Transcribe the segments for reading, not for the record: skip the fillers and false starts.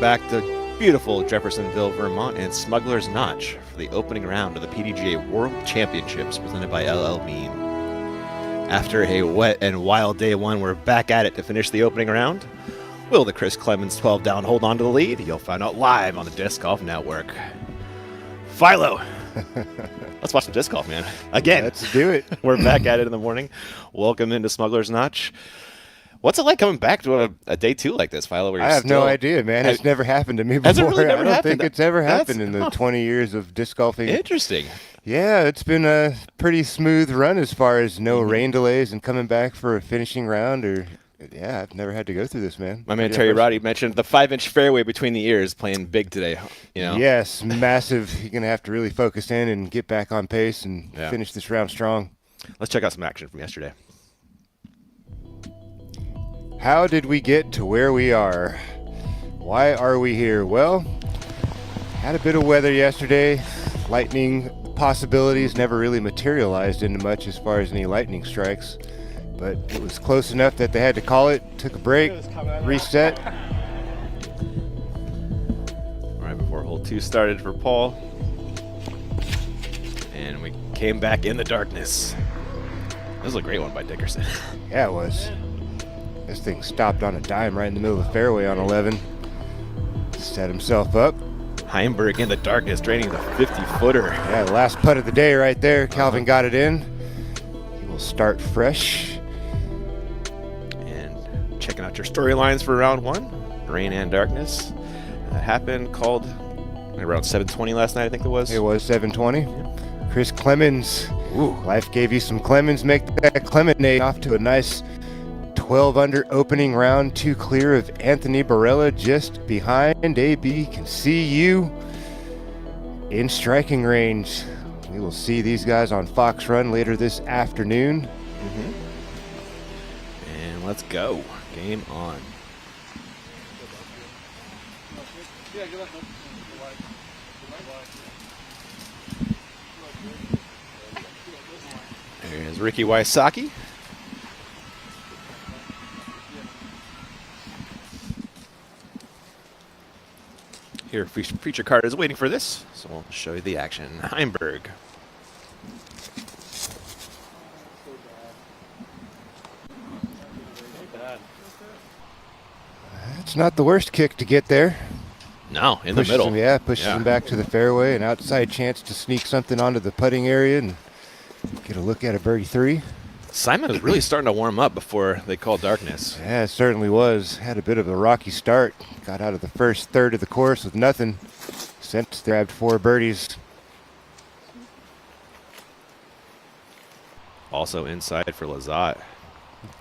back to beautiful Jeffersonville, Vermont, and Smugglers Notch for the opening round of the PDGA World Championships presented by L.L.Bean. After a wet and wild day one, we're back at it to finish the opening round. Will the Chris Clemens 12 down hold on to the lead? You'll find out live on the Disc Golf Network. Philo, let's watch the disc golf, man. Again, let's do it. We're back at it in the morning. Welcome into Smugglers Notch. What's it like coming back to a day two like this, Philo? I have no idea, man. It's never happened to me before. Has it really never I don't happened? think it's ever happened in the 20 years of disc golfing. Interesting. Yeah, it's been a pretty smooth run as far as no rain delays and coming back for a finishing round. Yeah, I've never had to go through this, man. My man Terry Roddy mentioned the 5-inch fairway between the ears playing big today. You know? Yes, massive. You're going to have to really focus in and get back on pace and finish this round strong. Let's check out some action from yesterday. How did we get to where we are? Why are we here? Well, had a bit of weather yesterday. Lightning possibilities never really materialized into much as far as any lightning strikes. But it was close enough that they had to call it, took a break, reset. Right before hole 2 started for Paul. And we came back in the darkness. This was a great one by Dickerson. Yeah, it was. This thing stopped on a dime right in the middle of the fairway on 11. Set himself up. Heimberg in the darkness, draining the 50-footer. Yeah, the last putt of the day right there. Calvin got it in. He will start fresh. And checking out your storylines for round 1. Rain and darkness. That happened, called around 7:20 last night, I think it was. It was 7:20. Chris Clemens. Ooh, life gave you some Clemens. Make that Clemenade off to a nice 12 under opening round, 2 clear of Anthony Barella just behind. AB can see you in striking range. We will see these guys on Fox Run later this afternoon. And let's go. Game on. There's Ricky Wysocki. Here, feature card is waiting for this, so we'll show you the action. Heimberg. It's not the worst kick to get there. No, in the middle. Pushes him back to the fairway. An outside chance to sneak something onto the putting area and get a look at a birdie 3. Simon was really starting to warm up before they called darkness. Yeah, it certainly was. Had a bit of a rocky start. Got out of the first third of the course with nothing. Since grabbed 4 birdies. Also inside for Lazat.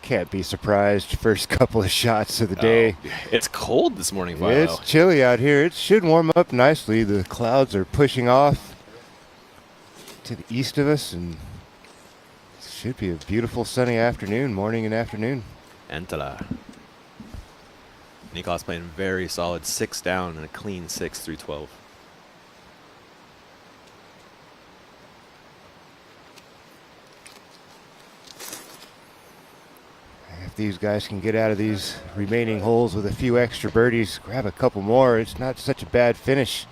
Can't be surprised. First couple of shots of the day. It's cold this morning, Philo. It's chilly out here. It should warm up nicely. The clouds are pushing off to the east of us, and it should be a beautiful sunny afternoon, morning and afternoon. Entala. Niklas playing very solid 6 down and a clean 6 through 12. If these guys can get out of these remaining holes with a few extra birdies, grab a couple more, it's not such a bad finish.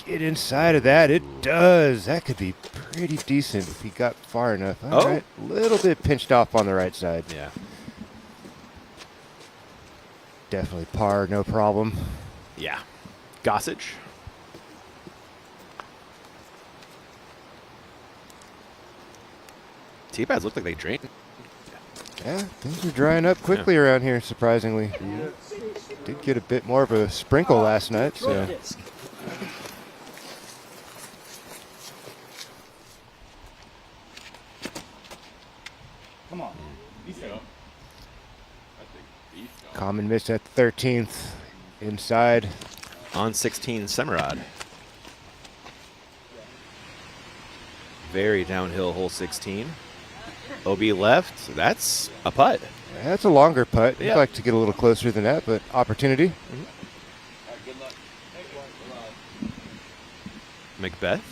Get inside of that. It does. That could be pretty decent if he got far enough. All right. A little bit pinched off on the right side. Yeah. Definitely par, no problem. Yeah. Gossage. Tee-pads look like they drained. Yeah, things are drying up quickly around here, surprisingly. Did get a bit more of a sprinkle last night, so. Come on. Common miss at 13th. Inside. On 16, Semerad. Very downhill hole 16. OB left. That's a putt. That's a longer putt. Yeah. I'd like to get a little closer than that, but opportunity. Macbeth.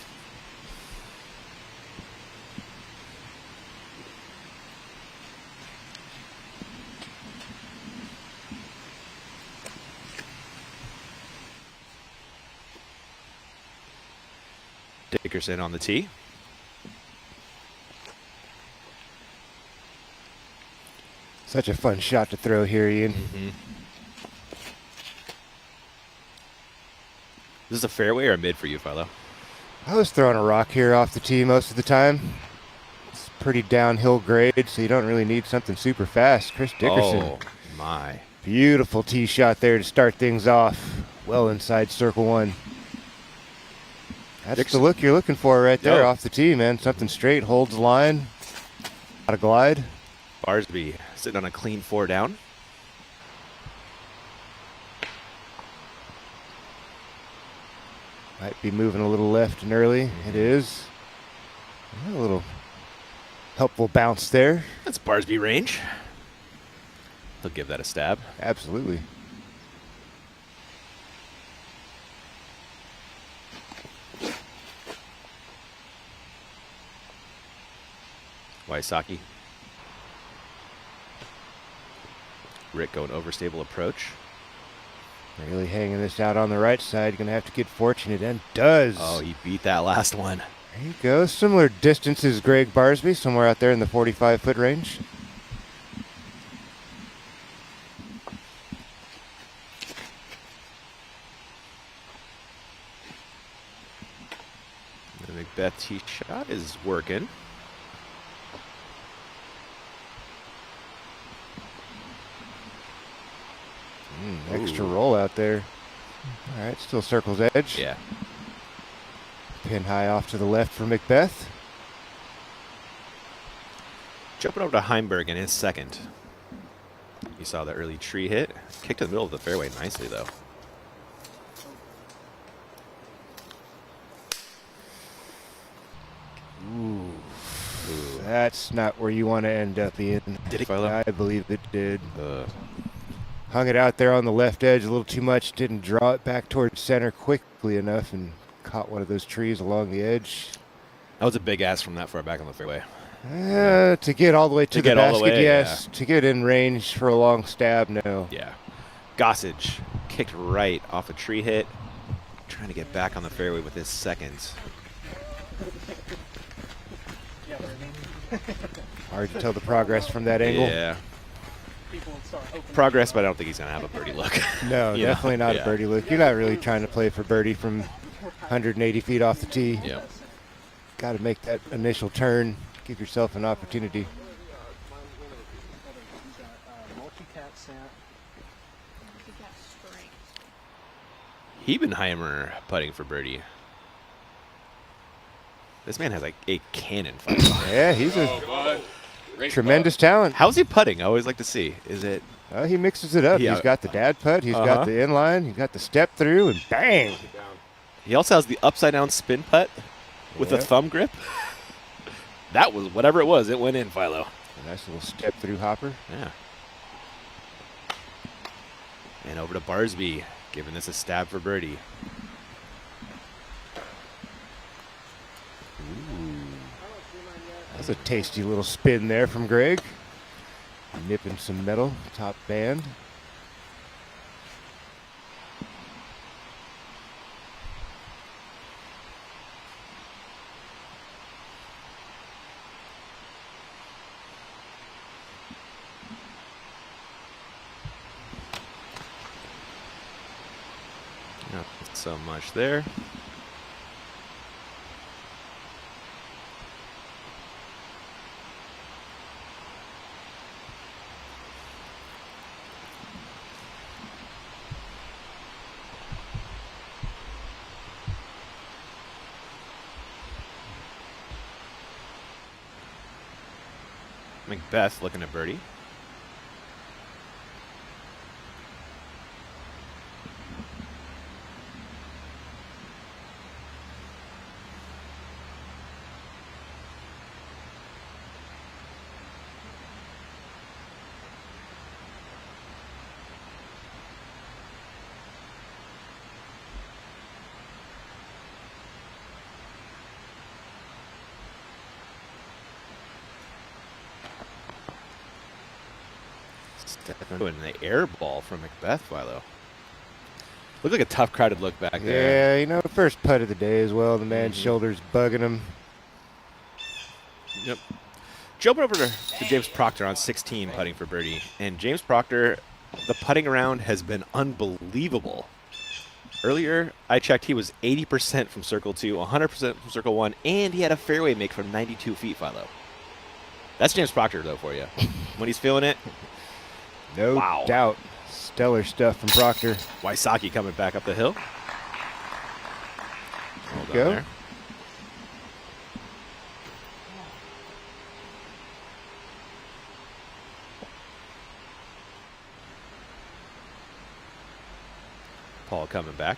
Dickerson on the tee. Such a fun shot to throw here, Ian. Is this a fairway or a mid for you, Philo? I was throwing a rock here off the tee most of the time. It's pretty downhill grade, so you don't really need something super fast. Chris Dickerson. Oh, my. Beautiful tee shot there to start things off. Well inside circle one. That's Dickerson. the look you're looking for right there Yep. off the tee, man. Something straight, holds the line. Got a glide. Barsby sitting on a clean 4 down. Might be moving a little left and early. It is. A little helpful bounce there. That's Barsby range. He'll give that a stab. Absolutely. Wysocki. Rick going overstable approach. Really hanging this out on the right side. Going to have to get fortunate, and does. Oh, he beat that last one. There you go. Similar distance as Greg Barsby, somewhere out there in the 45-foot range. The Macbeth tee shot is working. Extra roll out there. All right, still circle's edge. Yeah. Pin high off to the left for Macbeth. Jumping over to Heimberg in his second. You saw the early tree hit. Kicked to the middle of the fairway nicely, though. Ooh. That's not where you want to end up, Ian. Did he, Philo? I believe it did. Hung it out there on the left edge a little too much. Didn't draw it back towards center quickly enough and caught one of those trees along the edge. That was a big ass from that far back on the fairway. To get all the way to the get all the basket, way, yes. To get in range for a long stab, no. Yeah. Gossage kicked right off a tree hit. Trying to get back on the fairway with his second. Hard to tell the progress from that angle. Yeah. Progress, but I don't think he's going to have a birdie look. No, You definitely know? not Yeah. a birdie look. You're not really trying to play for birdie from 180 feet off the tee. Yeah. Got to make that initial turn, give yourself an opportunity. Hebenheimer putting for birdie. This man has like a cannon. Yeah, he's a tremendous talent. How's he putting? I always like to see. Is it? He mixes it up. Yeah. He's got the dad putt. He's got the inline. He's got the step through, and bang. He also has the upside down spin putt with a thumb grip. That was whatever it was. It went in, Philo. A nice little step through hopper. Yeah. And over to Barsby, giving this a stab for birdie. That's a tasty little spin there from Greg. Nipping some metal, top band. Not so much there. Macbeth looking at birdie. Stepping in the air ball from Macbeth, Philo. Looked like a tough crowded look back there. Yeah, you know, first putt of the day as well. The man's shoulders bugging him. Yep. Jumping over to James Proctor on 16 putting for birdie. And James Proctor, the putting around has been unbelievable. Earlier, I checked, he was 80% from circle 2, 100% from circle 1, and he had a fairway make from 92 feet, Philo. That's James Proctor, though, for you. When he's feeling it. No doubt. Stellar stuff from Proctor. Wysocki coming back up the hill. Well done Go. there. Paul coming back.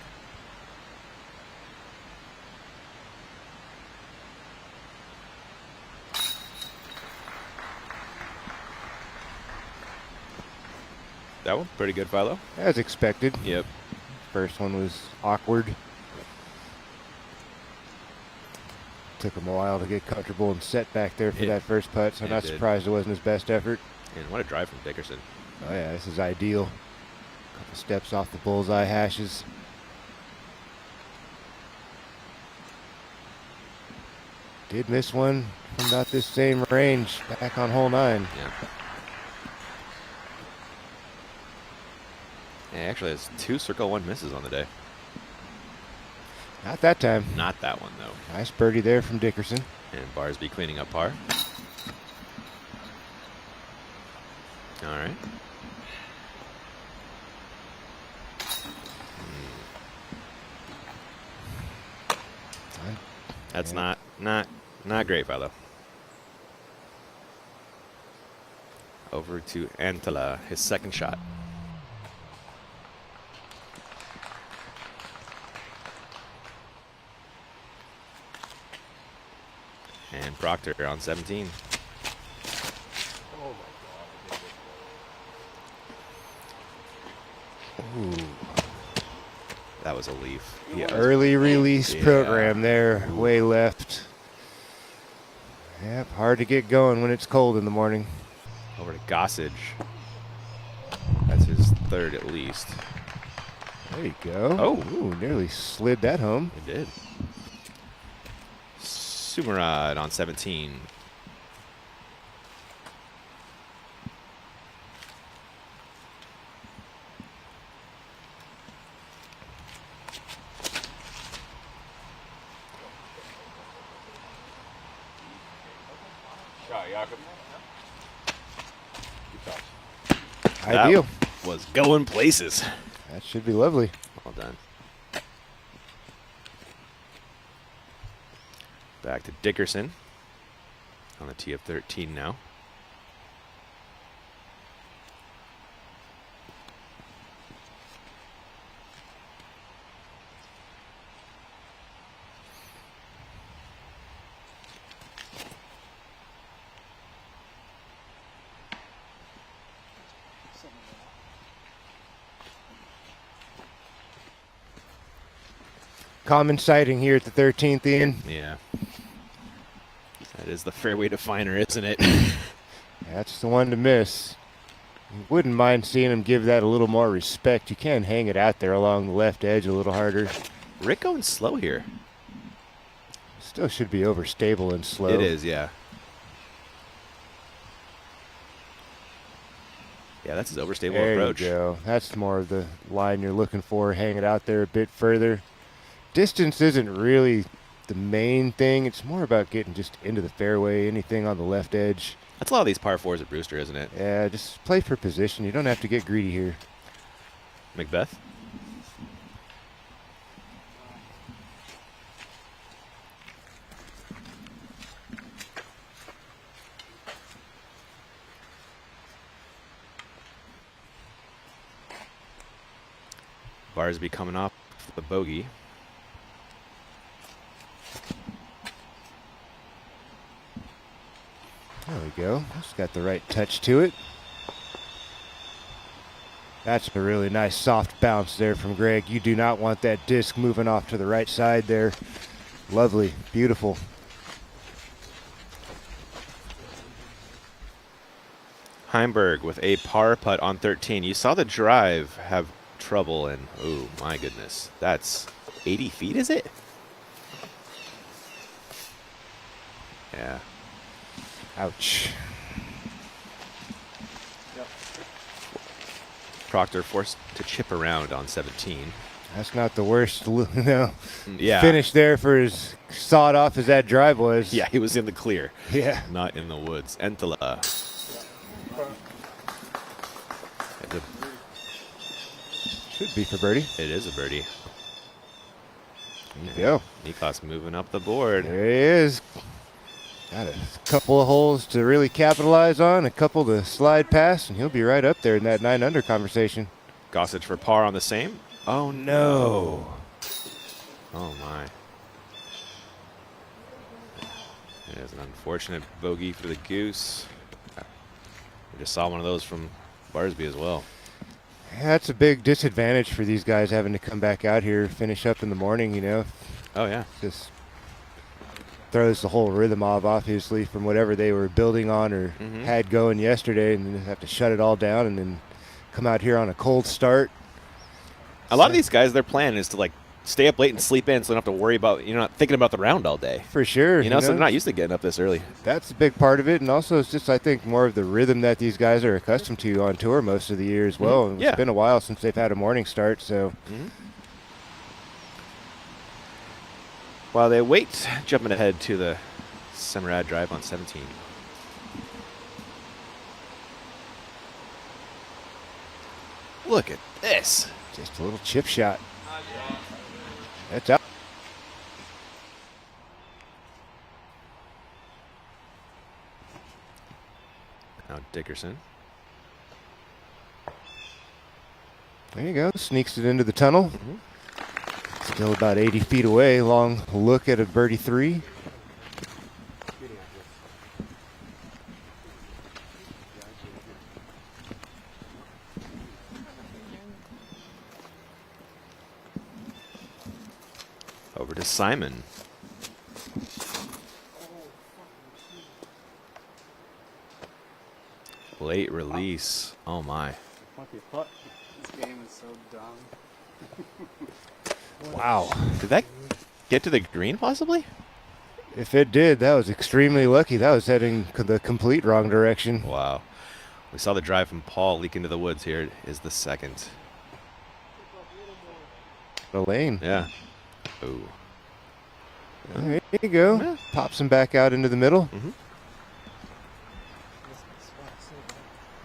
That one, pretty good, Philo. As expected. Yep. First one was awkward. Took him a while to get comfortable and set back there for that first putt, so I'm not surprised it wasn't his best effort. And what a drive from Dickerson. Oh yeah, this is ideal. Couple steps off the bullseye hashes. Did miss one from about this same range back on hole 9. Yeah. Yeah, actually has 2 circle 1 misses on the day. Not that time. Not that one, though. Nice birdie there from Dickerson. And Barsby cleaning up par. All right. That's not great, Philo. Over to Antela, his second shot. And Proctor on 17. Ooh. That was a leaf. Early release program there, way left. Yep, hard to get going when it's cold in the morning. Over to Gossage. That's his third at least. There you go. Oh. Ooh, nearly slid that home. It did. Sumarad on 17. Ideal. That was going places. That should be lovely. Well done. Back to Dickerson on the tee of 13 now. Common sighting here at the 13th, Ian. Yeah. That is the fairway definer, isn't it? That's the one to miss. You wouldn't mind seeing him give that a little more respect. You can hang it out there along the left edge a little harder. Rick going slow here. Still should be overstable and slow. It is, yeah. Yeah, that's his overstable approach. There you go. That's more of the line you're looking for. Hang it out there a bit further. Distance isn't really the main thing. It's more about getting just into the fairway, anything on the left edge. That's a lot of these par 4s at Brewster, isn't it? Yeah, just play for position. You don't have to get greedy here. Macbeth? Barsby coming off the bogey. There we go. It's got the right touch to it. That's a really nice soft bounce there from Greg. You do not want that disc moving off to the right side there. Lovely. Beautiful. Heimberg with a par putt on 13. You saw the drive have trouble, and oh my goodness, that's 80 feet, is it? Yeah. Ouch. Proctor forced to chip around on 17. That's not the worst, Yeah. finish there for as sawed off as that drive was. Yeah, he was in the clear. Yeah. Not in the woods. Entala. Should be for birdie. It is a birdie. There you go. Niklas moving up the board. There he is. Got a couple of holes to really capitalize on, a couple to slide past, and he'll be right up there in that 9 under conversation. Gossage for par on the same. Oh, no. Oh, my. It is an unfortunate bogey for the Goose. We just saw one of those from Barsby as well. Yeah, that's a big disadvantage for these guys having to come back out here, finish up in the morning, you know. Oh, yeah. Just throws the whole rhythm off, obviously, from whatever they were building on or had going yesterday, and then have to shut it all down and then come out here on a cold start. A lot of these guys, their plan is to, like, stay up late and sleep in so they don't have to worry about, not thinking about the round all day. For sure. So they're not used to getting up this early. That's a big part of it, and also it's just, I think, more of the rhythm that these guys are accustomed to on tour most of the year as well. And it's been a while since they've had a morning start, so. While they wait, jumping ahead to the Semirad drive on 17. Look at this. Just a little chip shot. That's out. Now Dickerson. There you go. Sneaks it into the tunnel. Still about 80 feet away. Long look at a birdie 3. Over to Simon. Late release. Oh my. This game is so dumb. Wow. Did that get to the green possibly? If it did, that was extremely lucky. That was heading the complete wrong direction. Wow. We saw the drive from Paul leak into the woods. Here is the second. The lane. Yeah. Ooh. There you go. Yeah. Pops him back out into the middle.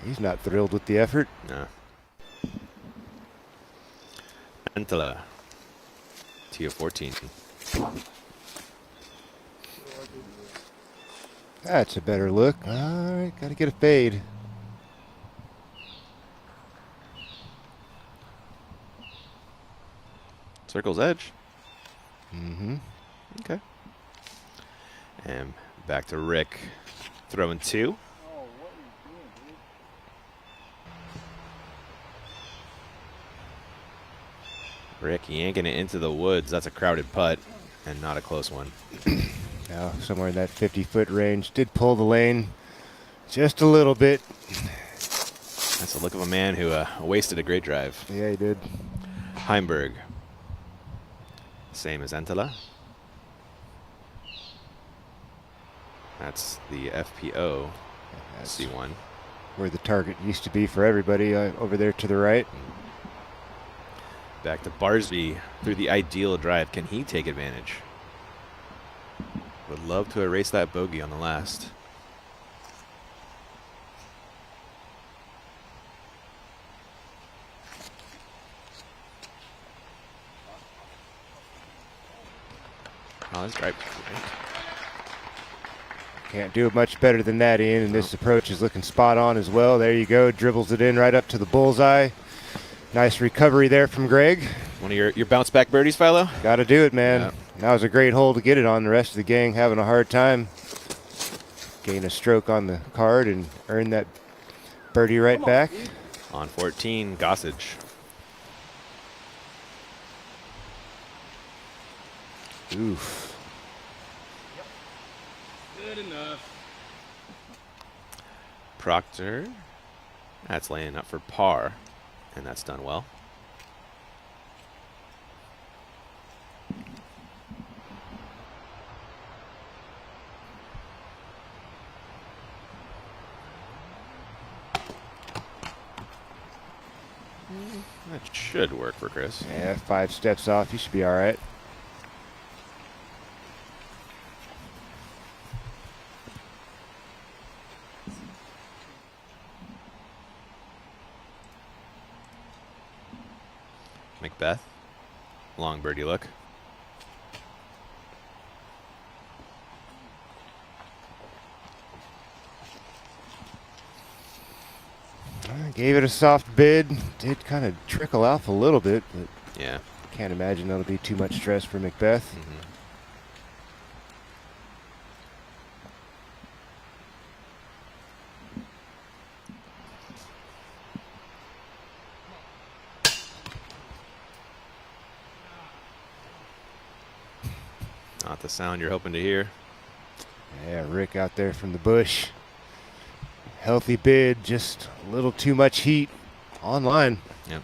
He's not thrilled with the effort. No. Antela. Tee of 14. That's a better look. All right, got to get a fade. Circle's edge. Mm-hmm. Okay. And back to Rick. Throwing 2. Rick yanking it into the woods. That's a crowded putt and not a close one. Now, somewhere in that 50-foot range. Did pull the lane just a little bit. That's the look of a man who wasted a great drive. Yeah, he did. Heimberg. Same as Entela. That's the FPO That's C1. where the target used to be for everybody over there to the right. Back to Barsby through the ideal drive. Can he take advantage? Would love to erase that bogey on the last. Oh, that's right. Can't do it much better than that, Ian, and this approach is looking spot on as well. There you go. Dribbles it in right up to the bullseye. Nice recovery there from Greg. One of your bounce back birdies, Philo? Got to do it, man. Yeah. That was a great hole to get it on. The rest of the gang having a hard time. Gain a stroke on the card and earn that birdie right back. On 14, Gossage. Oof. Good enough. Proctor. That's laying up for par, and that's done well. That should work for Chris. Yeah, 5 steps off. You should be all right. Macbeth. Long birdie look. Gave it a soft bid. Did kind of trickle off a little bit, but Yeah. can't imagine that'll be too much stress for Macbeth. Not the sound you're hoping to hear. Yeah, Rick out there from the bush. Healthy bid, just a little too much heat online. Yep.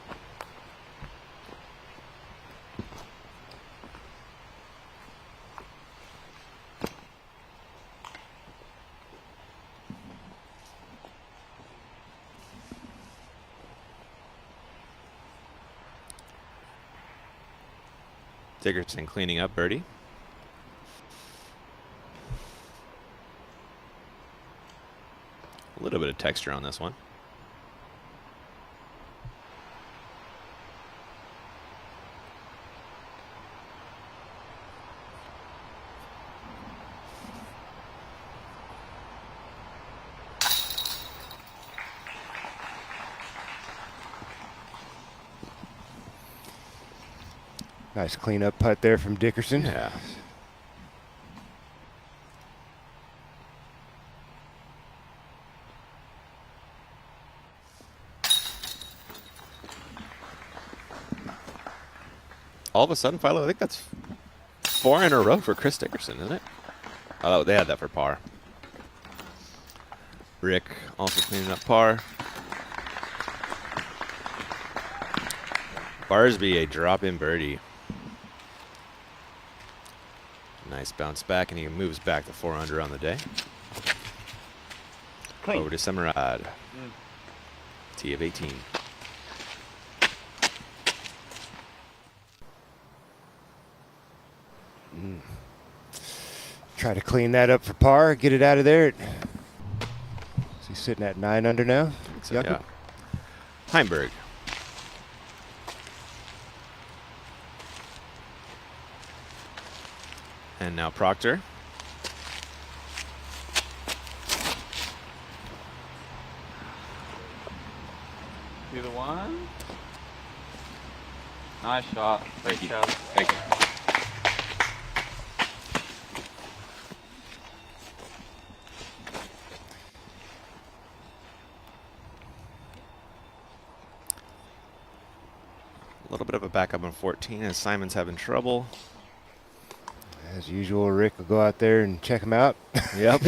Dickerson cleaning up birdie. A little bit of texture on this one. Nice cleanup putt there from Dickerson. Yeah. All of a sudden, Philo, I think that's 4 in a row for Chris Dickerson, isn't it? Oh, they had that for par. Rick also cleaning up par. Barsby, a drop-in birdie. Nice bounce back, and he moves back to 4 under on the day. Clean. Over to Semerad. Tee of 18. Try to clean that up for par, get it out of there. Is he sitting at 9 under now? So, Jakob? yeah. Heimberg. And now Proctor. Either one. Nice shot. Great shot. Thank you. A little bit of a backup on 14 as Simon's having trouble. As usual, Rick will go out there and check him out. Yep.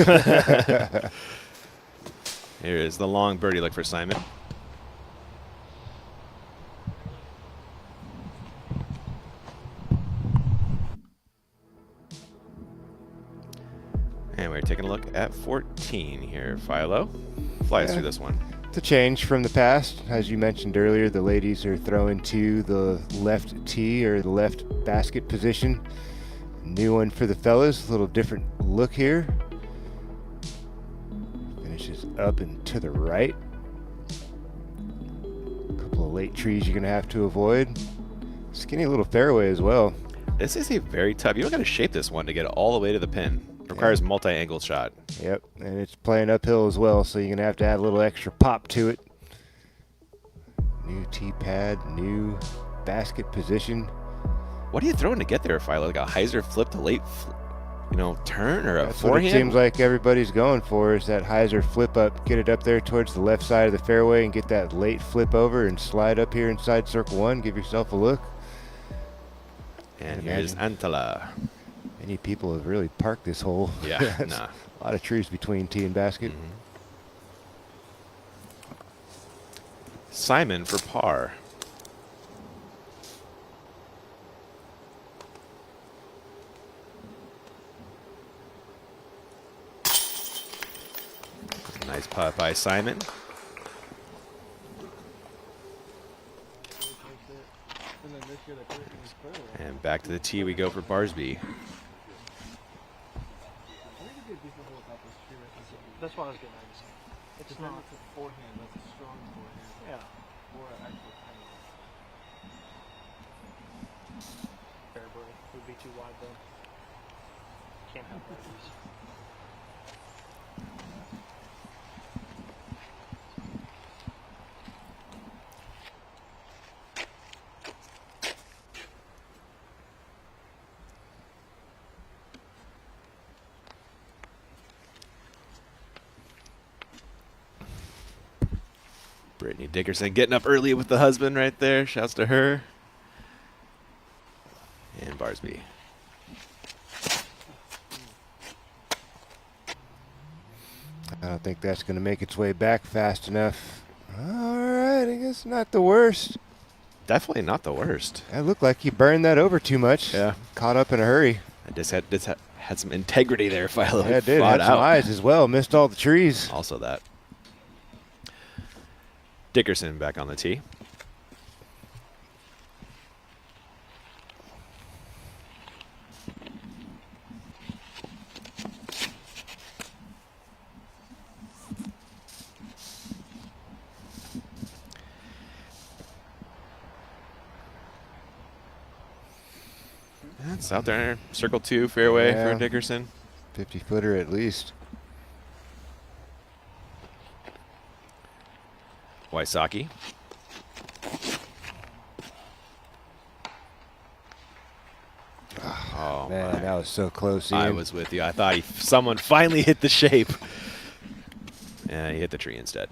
Here is the long birdie look for Simon. And we're taking a look at 14 here. Philo, fly us through this one. It's a change from the past. As you mentioned earlier, the ladies are throwing to the left tee or the left basket position. New one for the fellas, a little different look here. Finishes up and to the right. A couple of late trees you're going to have to avoid. Skinny little fairway as well. This is a very tough. You don't got to shape this one to get all the way to the pin. It requires multi-angle shot. Yep, and it's playing uphill as well, so you're going to have to add a little extra pop to it. New tee pad, new basket position. What are you throwing to get there, Philo? Like a hyzer flip to late, turn or a That's what forehand? it seems like everybody's going for is that hyzer flip up. Get it up there towards the left side of the fairway and get that late flip over and slide up here inside circle 1. Give yourself a look. And here's Antala. Many people have really parked this hole. Yeah, That's nah. A lot of trees between tee and basket. Simon for par. Nice putt by Simon. And back to the tee we go for Barsby. That's what I was getting at. It's not a forehand, that's a strong forehand. Yeah. Or an actual penalty. Fairbury would be too wide though. Can't have birdies. Brittany Dickerson getting up early with the husband right there. Shouts to her. And Barsby. I don't think that's going to make its way back fast enough. All right, I guess not the worst. Definitely not the worst. It looked like he burned that over too much. Yeah. Caught up in a hurry. I just had some integrity there, Philo. Yeah, it did. Fought Had some out. eyes as well. Missed all the trees. Also that. Dickerson back on the tee. That's out there. Circle 2 fairway Yeah. for Dickerson. 50-footer at least. Wysocki. Oh, Man, my. that was so close. I Ian. was with you. I thought someone finally hit the shape. And he hit the tree instead.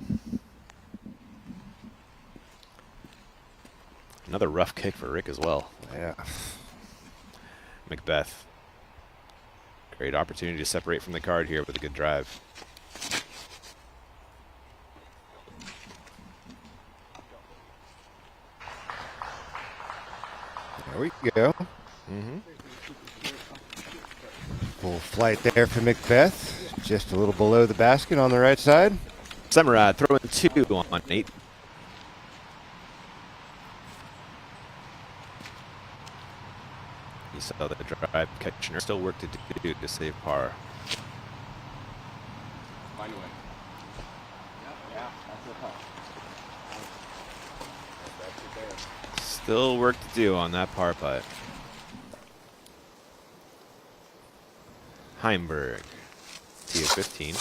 Another rough kick for Rick as well. Yeah. Macbeth. Great opportunity to separate from the card here with a good drive. There we go. Mm-hmm. Full flight there for Macbeth. Just a little below the basket on the right side. Semerad throwing 2 on 8. You saw the drive catcher. Still work to do to save par. Find a way. Yeah, that's it. Still work to do on that par putt. Heimberg, tee of 15.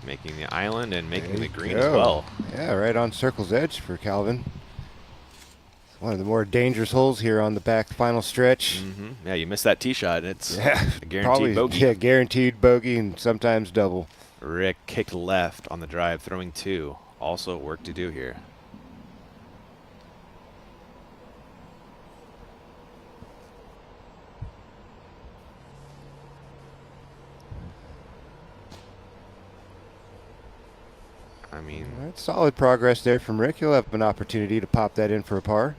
Making the island and making There the you green go. as well. Yeah, right on circle's edge for Calvin. It's one of the more dangerous holes here on the back final stretch. Mm-hmm. Yeah, you missed that tee shot. It's Yeah, a guaranteed probably, bogey. Yeah, guaranteed bogey and sometimes double. Rick kicked left on the drive, throwing 2. Also work to do here. I mean, That's solid progress there from Rick. He'll have an opportunity to pop that in for a par.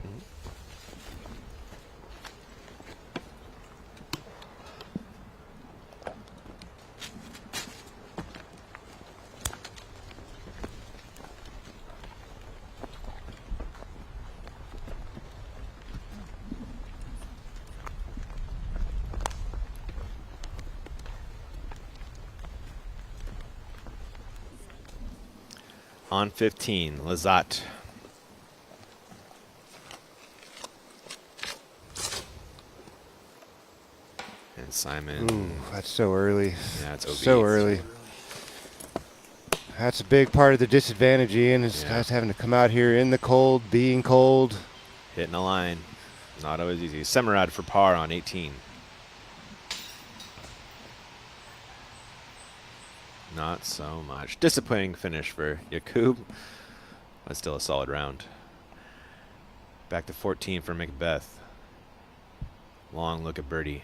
on 15, Lazat. And Simon. Ooh, that's so early. Yeah, it's OB. So early. That's a big part of the disadvantage, Ian, is Yeah. guys having to come out here in the cold, being cold. Hitting a line. Not always easy. Semerad for par on 18. Not so much. Disappointing finish for Yakub. But still a solid round. Back to 14 for Macbeth. Long look at birdie.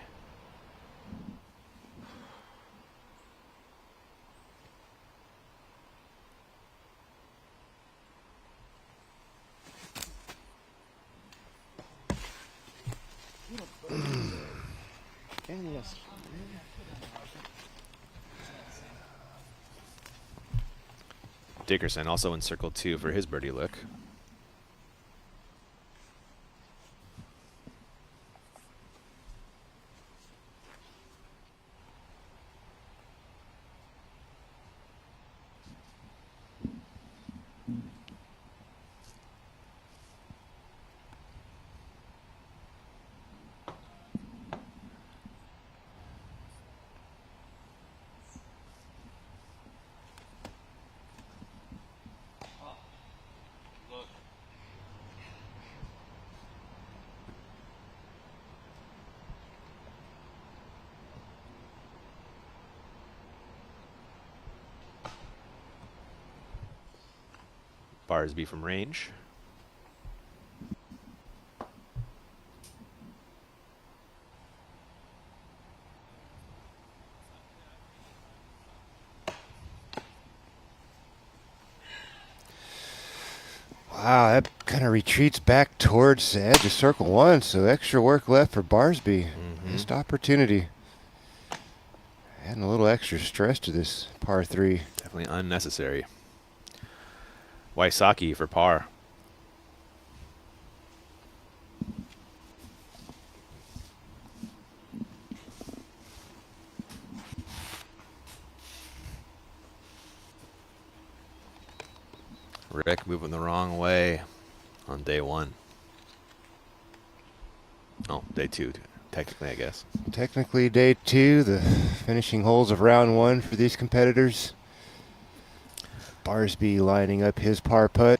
Dickerson also in circle 2 for his birdie look. Barsby from range. Wow, that kind of retreats back towards the edge of circle 1, so extra work left for Barsby. Missed opportunity. Adding a little extra stress to this par 3. Definitely unnecessary. Wysocki for par. Rick moving the wrong way on day 1. Oh, day 2, technically, I guess. Technically day 2, the finishing holes of round 1 for these competitors. Barsby lining up his par putt.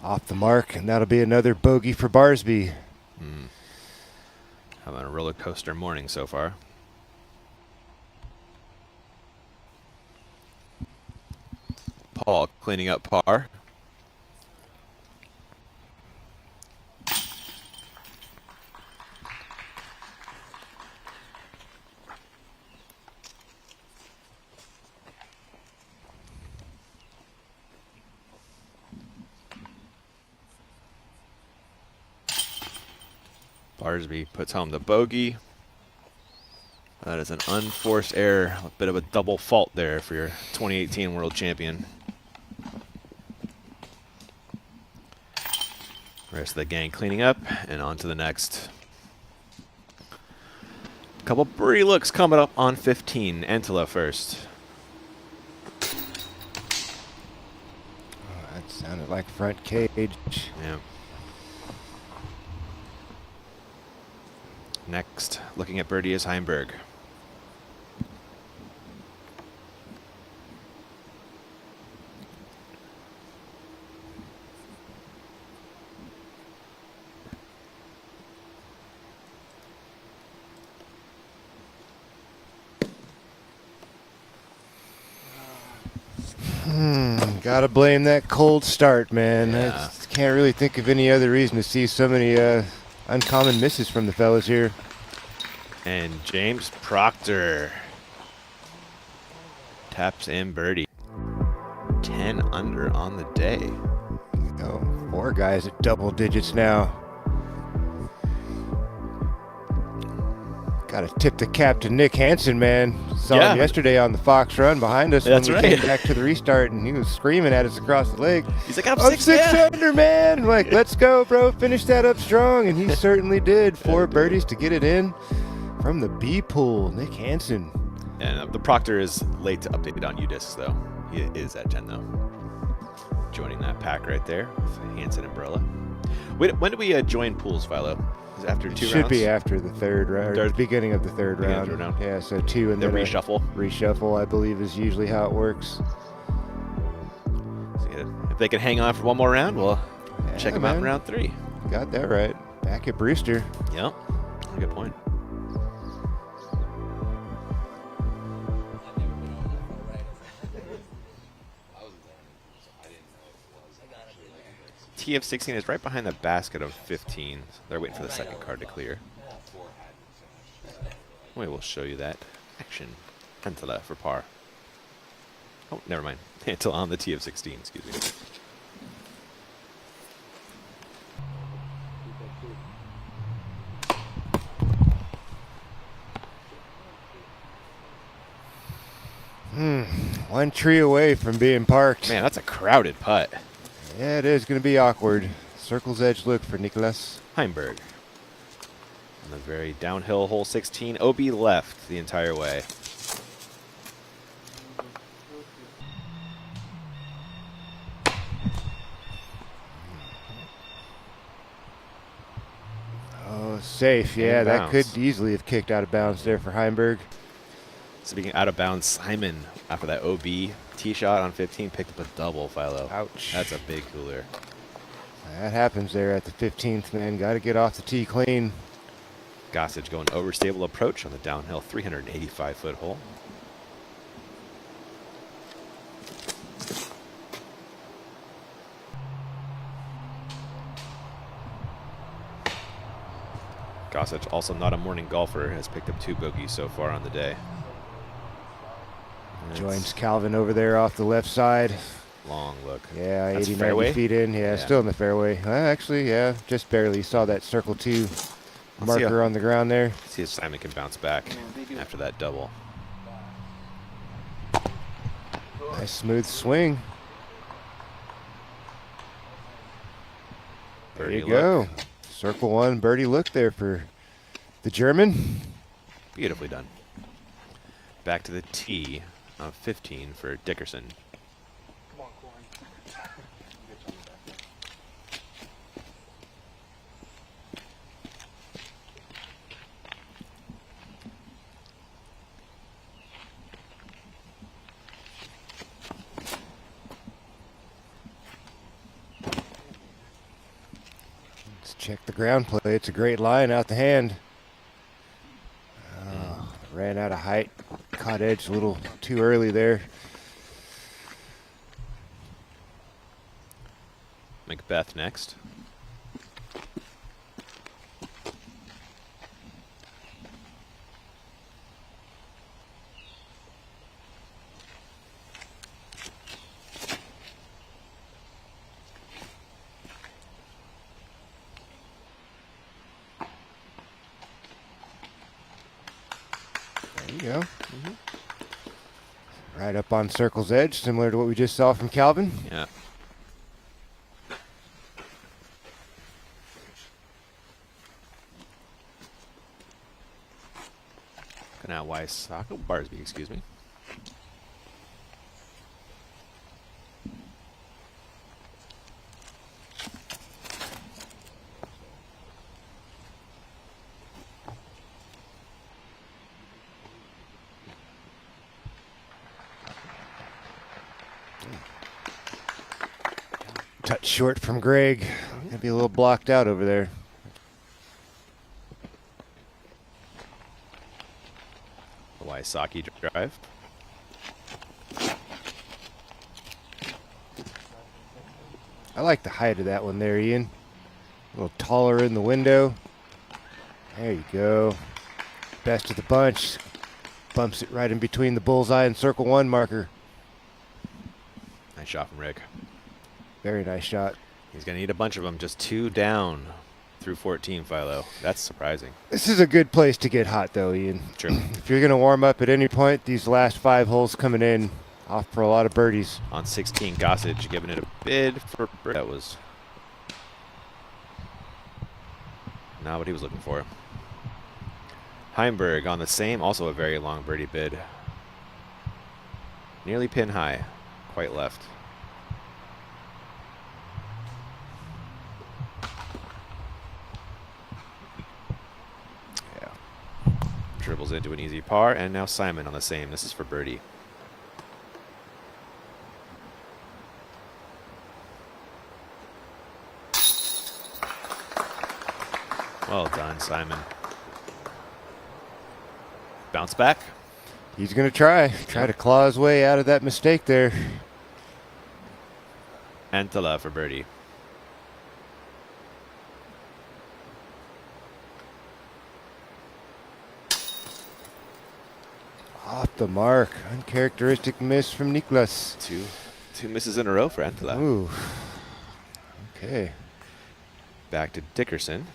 Off the mark, and that'll be another bogey for Barsby. Having a roller coaster morning so far. Paul cleaning up par. Barsby puts home the bogey. That is an unforced error. A bit of a double fault there for your 2018 world champion. Rest of the gang cleaning up and on to the next. Couple birdie looks coming up on 15. Antela first. Oh, that sounded like front cage. Yeah. Next, looking at birdie is Heimberg. Gotta blame that cold start, man. Yeah. I just can't really think of any other reason to see so many uncommon misses from the fellas here. And James Proctor taps in birdie. 10 under on the day. Oh, 4 guys at double digits now. Gotta tip the cap to Nick Hansen, man. Saw him yesterday on the Fox Run behind us That's when we right. came back to the restart, and he was screaming at us across the lake. He's like, I'm I'm six, six yeah. under, man. I'm like, let's go, bro. Finish that up strong. And he certainly did. 4 birdies to get it in from the B pool. Nick Hansen. And the Proctor is late to update on UDiscs, though. He is at 10, though. Joining that pack right there with Hansen and Barella. Wait, when do we join pools, Philo? Is it after 2 rounds? Should be after the 3rd round, or the beginning of the third Beginning round. of the 3rd round. Yeah, so 2 and The then a reshuffle. Reshuffle, I believe, is usually how it works. So, if they can hang on for one more round, we'll check them out in man. round 3. Got that right. Back at Brewster. Yep. Good point. TF16 is right behind the basket of 15. So they're waiting for the second card to clear. We will show you that action. Antela for par. Oh, never mind. Until on the tee of 16, excuse me. One tree away from being parked. Man, that's a crowded putt. Yeah, it is going to be awkward. Circle's edge look for Nicholas. Heimberg. On the very downhill hole 16, OB left the entire way. Oh, safe. Yeah, In that could bounds. easily have kicked out of bounds there for Heimberg. Speaking out of bounds, Simon, after that OB tee shot on 15, picked up a double, Philo. Ouch. That's a big cooler. That happens there at the 15th, man. Got to get off the tee clean. Gossage going overstable approach on the downhill 385-foot hole. Gossage, also not a morning golfer, has picked up 2 bogeys so far on the day. Joins Calvin over there off the left side. Long look. Yeah, That's 80, fairway? 90 feet in. Yeah, still in the fairway. Actually, yeah, just barely saw that circle 2 marker on the ground there. See if Simon can bounce back after that double. Nice smooth swing. There Birdie you go. look. Circle 1 birdie look there for the German. Beautifully done. Back to the tee of 15 for Dickerson. Come on, Corn. Let's check the ground play. It's a great line out the hand. Ran out of height. Caught edge a little too early there. Macbeth next. There you go. Right up on circle's edge, similar to what we just saw from Calvin. Yeah. Looking at Wysocko, Barsby, excuse me. Touch short from Greg. Gonna be a little blocked out over there. The Wysocki drive. I like the height of that one there, Ian. A little taller in the window. There you go. Best of the bunch. Bumps it right in between the bullseye and circle 1 marker. Nice shot from Rick. Very nice shot. He's going to need a bunch of them. Just 2 down through 14, Philo. That's surprising. This is a good place to get hot, though, Ian. True. If you're going to warm up at any point, these last 5 holes coming in, off for a lot of birdies. On 16, Gossage giving it a bid for birdie. That was not what he was looking for. Heimberg on the same, also a very long birdie bid. Nearly pin high, quite left. Yeah. Dribbles into an easy par, and now Simon on the same. This is for birdie. Well done, Simon. Bounce back. He's going to try to claw his way out of that mistake there. Antala for birdie. Oh, Off the mark. Uncharacteristic miss from Niklas. Two misses in a row for Antela. Ooh. Okay. Back to Dickerson.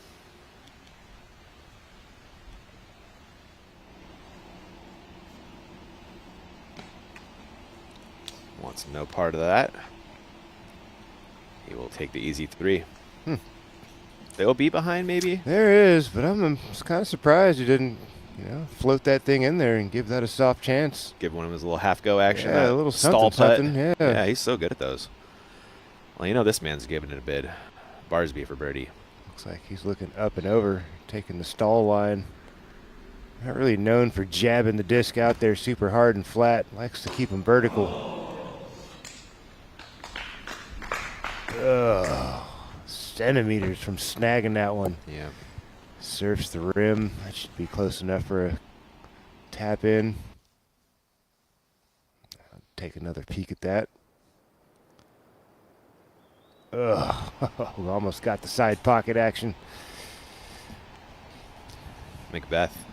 Wants no part of that. He will take the easy 3. They'll be behind maybe? There is, but I'm kind of surprised you didn't, float that thing in there and give that a soft chance. Give one of his little half-go action. Yeah, a little stall something, putt. yeah. Yeah, he's so good at those. Well, this man's giving it a bid. Barsby for birdie. Looks like he's looking up and over, taking the stall line. Not really known for jabbing the disc out there super hard and flat. Likes to keep them vertical. Ugh. Centimeters from snagging that one. Yeah. Surfs the rim. That should be close enough for a tap in. I'll take another peek at that. Ugh. We almost got the side pocket action. Macbeth.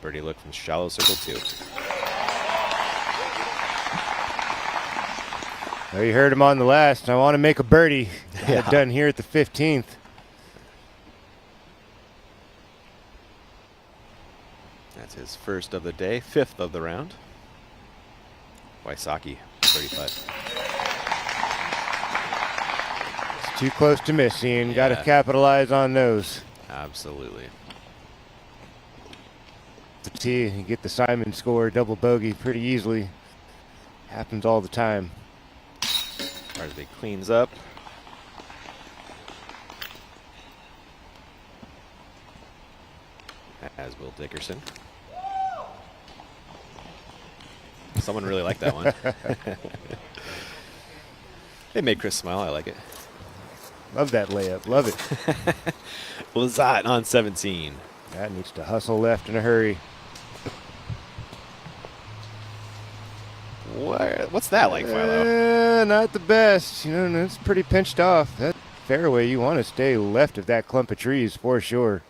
Birdie look from shallow circle 2. Well, you heard him on the last. I want to make a birdie. Got it done here at the 15th. That's his first of the day, 5th of the round. Wysocki, birdie putt. It's too close to miss, Ian. Yeah. Got to capitalize on those. Absolutely. The tee, you get the Simon score, double bogey pretty easily. Happens all the time. Barsby cleans up. As will Dickerson. Someone really liked that one. They made Chris smile. I like it. Love that layup. Love it. Lazat on 17. That needs to hustle left in a hurry. What's that like, Philo? Not the best. It's pretty pinched off. That fairway, you want to stay left of that clump of trees for sure.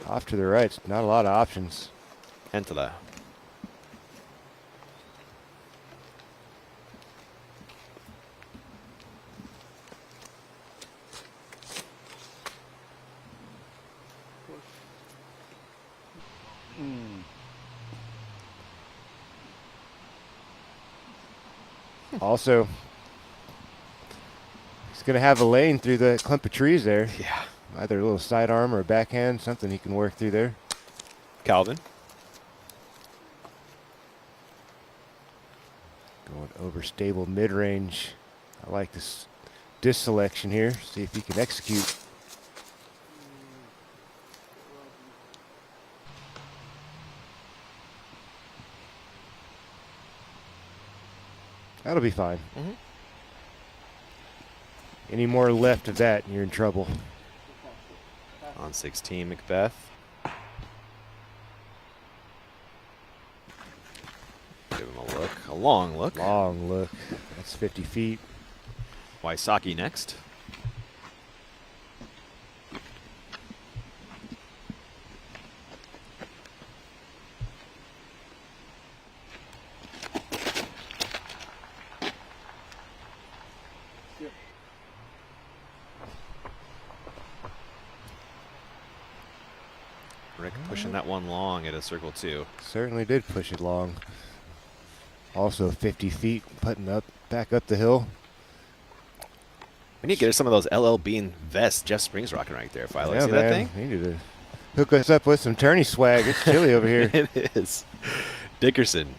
Off to the right, not a lot of options. Antela. Also, he's going to have a lane through the clump of trees there. Yeah. Either a little sidearm or a backhand, something he can work through there. Calvin. Going over stable mid-range. I like this disc selection here. See if he can execute. That'll be fine. Any more left of that, and you're in trouble. On 16, Macbeth. Give him a look. A long look. Long look. That's 50 feet. Wysocki next. Rick pushing that one long at a circle 2. Certainly did push it long. Also 50 feet, putting up, back up the hill. We need to get some of those L.L.Bean vests Jeff Springs rocking right there, Philo. Yeah, See man. that thing? We need to hook us up with some tourney swag. It's chilly over here. It is. Dickerson.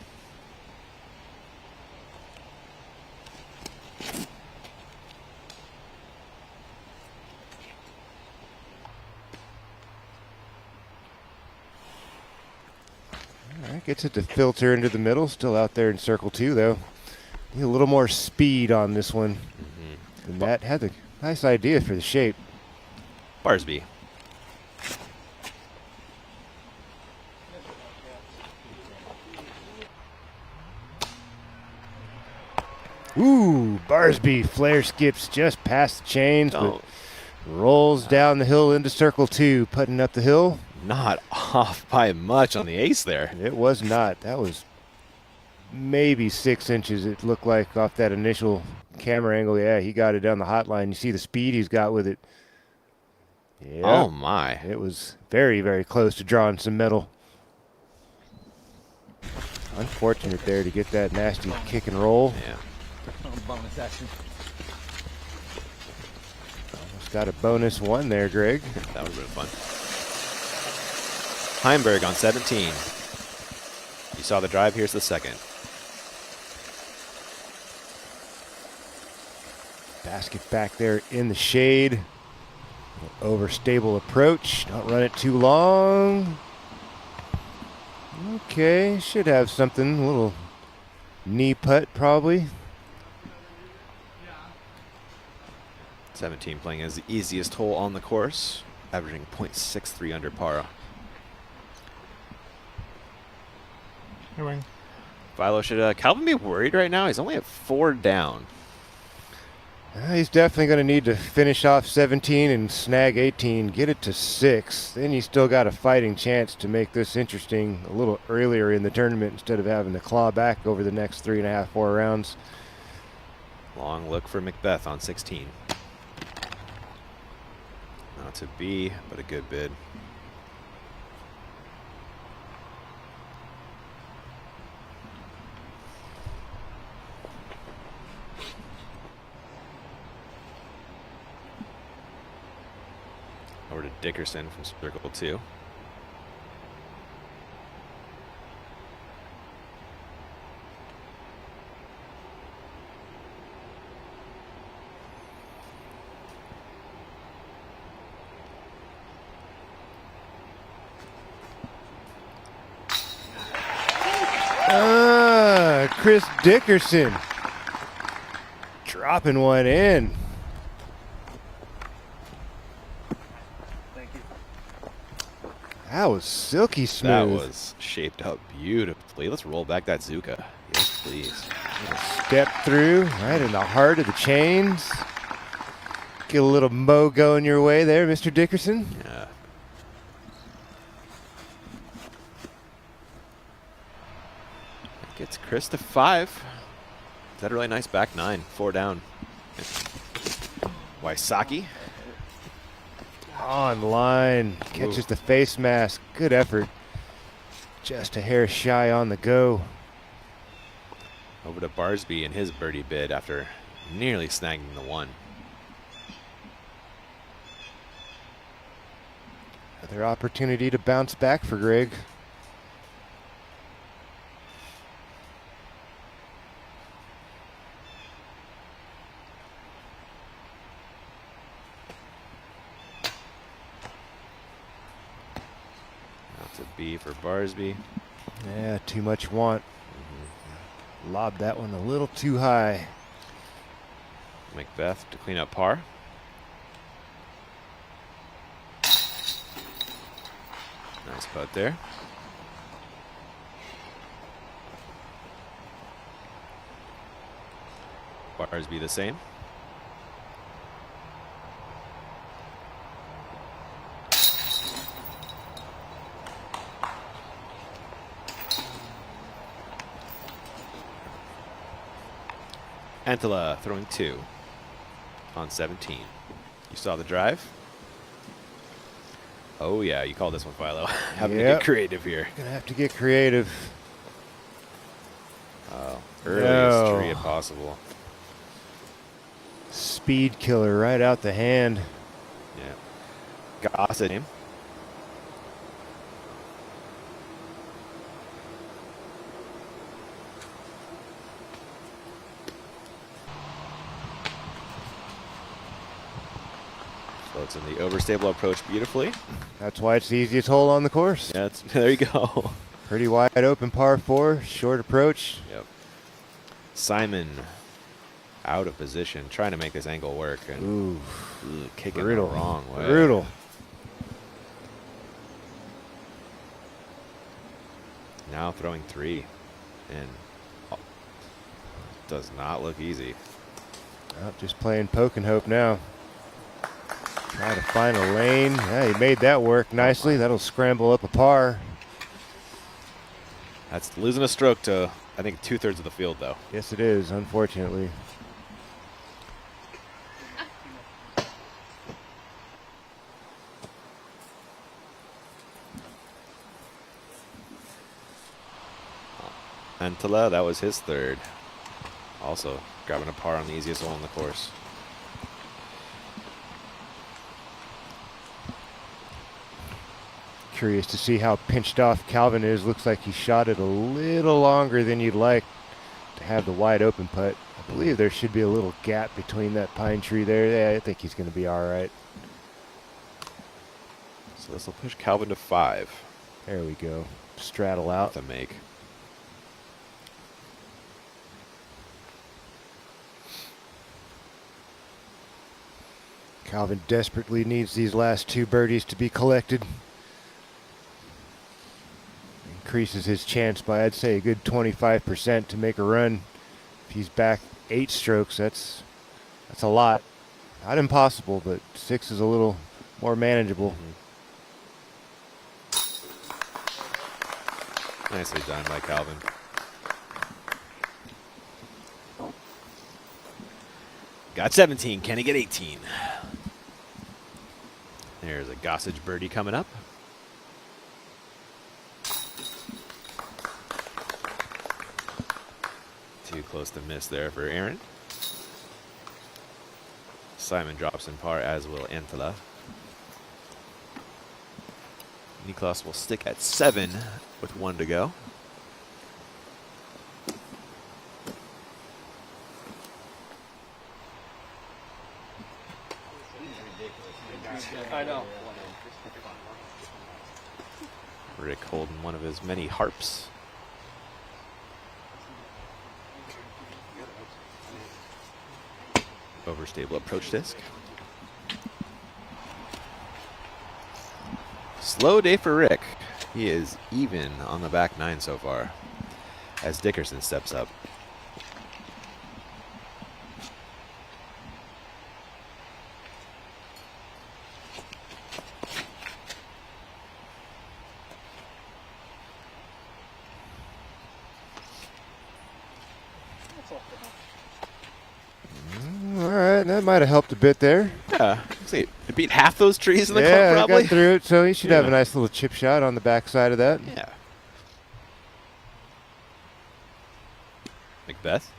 All right, gets it to filter into the middle. Still out there in circle 2, though. Need a little more speed on this one. And that had a nice idea for the shape. Barsby. Ooh, Barsby flare skips just past the chains, but Oh. rolls down the hill into circle 2, putting up the hill. not off by much on the ace there. It was not. That was maybe 6 inches, it looked like, off that initial camera angle. Yeah, he got it down the hotline. You see the speed he's got with it. Yeah. Oh, my. It was very, very close to drawing some metal. Unfortunate there to get that nasty kick and roll. Yeah. Bonus action. Almost got a bonus one there, Greg. That would have been fun. Heimberg on 17. You saw the drive. Here's the second. Basket back there in the shade. Overstable approach. Don't run it too long. Okay, should have something. A little knee putt probably. 17 playing as the easiest hole on the course, averaging .63 under par. Philo, should Calvin be worried right now? He's only at 4 down. He's definitely going to need to finish off 17 and snag 18, get it to 6. Then you still got a fighting chance to make this interesting a little earlier in the tournament instead of having to claw back over the next 3.5, 4 rounds. Long look for Macbeth on 16. Not to be, but a good bid. Over to Dickerson from circle 2. Chris Dickerson dropping one in. Thank you. That was silky smooth. That was shaped up beautifully. Let's roll back that Zuka. Yes, please. Step through right in the heart of the chains. Get a little mo going your way there, Mr. Dickerson. Yeah. Gets Chris to 5. Is that a really nice back 9? 4 down. Wysocki. On line. Catches the face mask. Good effort. Just a hair shy on the go. Over to Barsby in his birdie bid after nearly snagging the 1. Another opportunity to bounce back for Greg. That's a B for Barsby. Yeah, too much want. Lobbed that one a little too high. Macbeth to clean up par. Nice putt there. Barsby the same. Antela throwing 2 on 17. You saw the drive? Oh yeah, you called this one, Philo. Having to get creative here. Gonna have to get creative. Oh, earliest tree if possible. Speed killer right out the hand. Yeah. Gossett him. Floats in the overstable approach beautifully. That's why it's the easiest hole on the course. Yeah, there you go. Pretty wide open par 4, short approach. Yep. Simon out of position, trying to make this angle work. And kicking the wrong way. Brutal. Now throwing 3. And does not look easy. Just playing poke and hope now. Try to find a lane. Yeah, he made that work nicely. That'll scramble up a par. That's losing a stroke to, I think, 2/3 of the field, though. Yes, it is, unfortunately. Antela, that was his third. Also grabbing a par on the easiest hole in the course. Curious to see how pinched off Calvin is. Looks like he shot it a little longer than you'd like to have the wide open putt. I believe there should be a little gap between that pine tree there. Yeah, I think he's going to be all right. So this will push Calvin to 5. There we go. Straddle out. To make. Calvin desperately needs these last 2 birdies to be collected. Increases his chance by, I'd say, a good 25% to make a run. If he's back 8 strokes, that's a lot. Not impossible, but 6 is a little more manageable. Nicely done by Calvin. Got 17. Can he get 18? There's a Gossage birdie coming up. Too close to miss there for Aaron. Simon drops in par, as will Antela. Niklas will stick at 7 with 1 to go. I know. Rick holding one of his many harps. Overstable approach disc. Slow day for Rick. He is even on the back 9 so far as Dickerson steps up. All right, that might have helped a bit there. Yeah, see, it beat half those trees in the Yeah, club, probably. got through it, so he should have a nice little chip shot on the backside of that. Yeah. Macbeth.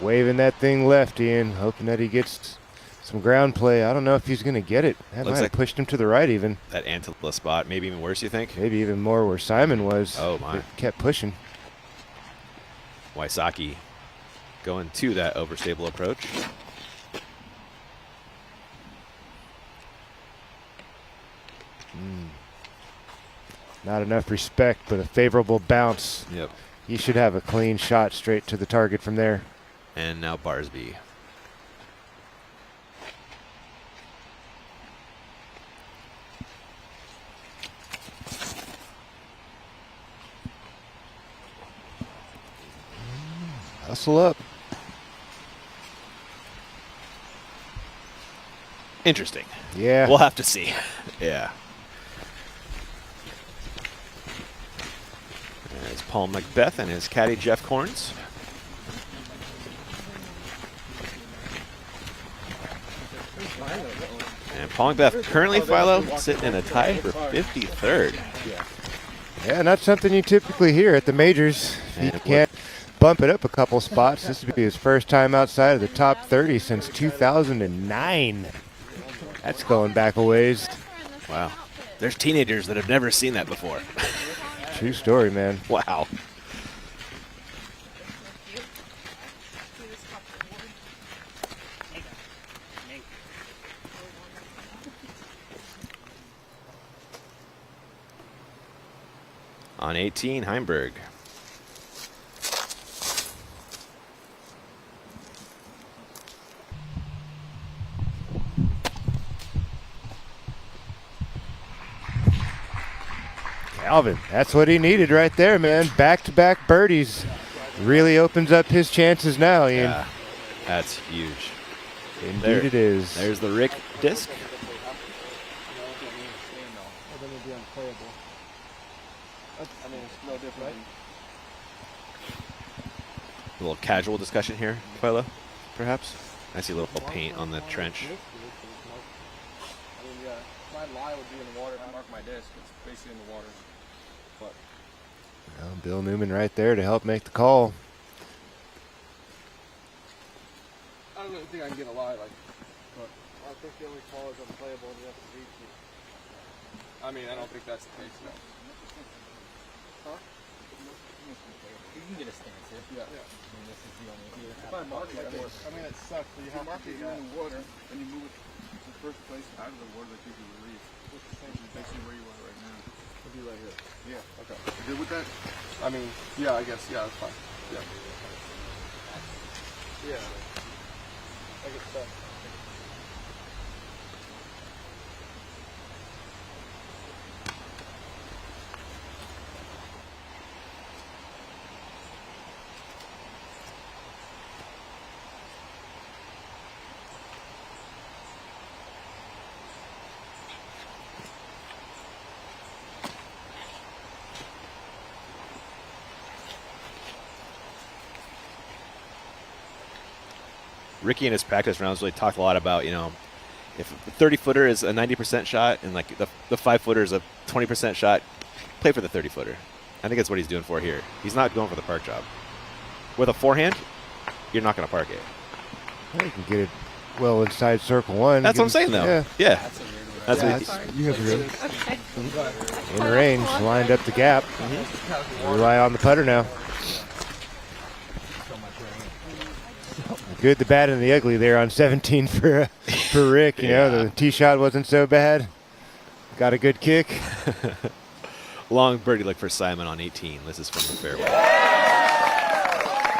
Waving that thing left, Ian, hoping that he gets some ground play. I don't know if he's going to get it. That Looks might like have pushed him to the right even. That Antela spot, maybe even worse, you think? Maybe even more where Simon was. Oh, my. But kept pushing. Wysocki going to that overstable approach. Not enough respect, but a favorable bounce. Yep. He should have a clean shot straight to the target from there. And now Barsby. Hustle up. Interesting. Yeah. We'll have to see. Yeah. There's Paul Macbeth and his caddy Jeff Corns. And Paul Macbeth currently, Philo, sitting in a tie for 53rd. Yeah, not something you typically hear at the majors. He And can't bump it up a couple spots. This would be his first time outside of the top 30 since 2009. That's going back a ways. Wow. There's teenagers that have never seen that before. True story, man. Wow. On 18, Heimberg. Calvin, that's what he needed right there, man. Back-to-back birdies. Really opens up his chances now, Ian. Yeah, that's huge. Indeed it is. There's the Rick disc. Well, then it'd be unplayable. I mean, it's no different. A little casual discussion here, Philo, perhaps. I see a little paint on the trench. I mean, yeah, my lie would be in the water. I mark my disc. It's basically in the water. But Well, Bill Newman right there to help make the call. I don't really think I can get a lie like. But I think the only call is unplayable and you have to reach it. I mean, I don't think that's the case. No. Huh? You can get a stance here. Yeah. I mean, this is the only. If I mark it, I mean, it sucks, but you have to do that. in the water, and you move it to the first place out of the water that gives you relief. It's the same. Which is basically where you are right now. It'll be right here. Yeah. Okay. You good with that? I mean, yeah, I guess. Yeah, that's fine. Yeah. Yeah. I get stuck. Ricky in his practice rounds really talked a lot about, if the 30-footer is a 90% shot and like the 5-footer is a 20% shot, play for the 30-footer. I think that's what he's doing for here. He's not going for the park job. With a forehand, you're not going to park it. You can get it well inside circle one. That's what I'm saying, though. Yeah. That's Yeah, what you have in range, lined up the gap. Rely on the putter now. Good, the bad, and the ugly there on 17 for Rick. You know, the tee shot wasn't so bad. Got a good kick. long birdie look for Simon on 18. This is from the fairway.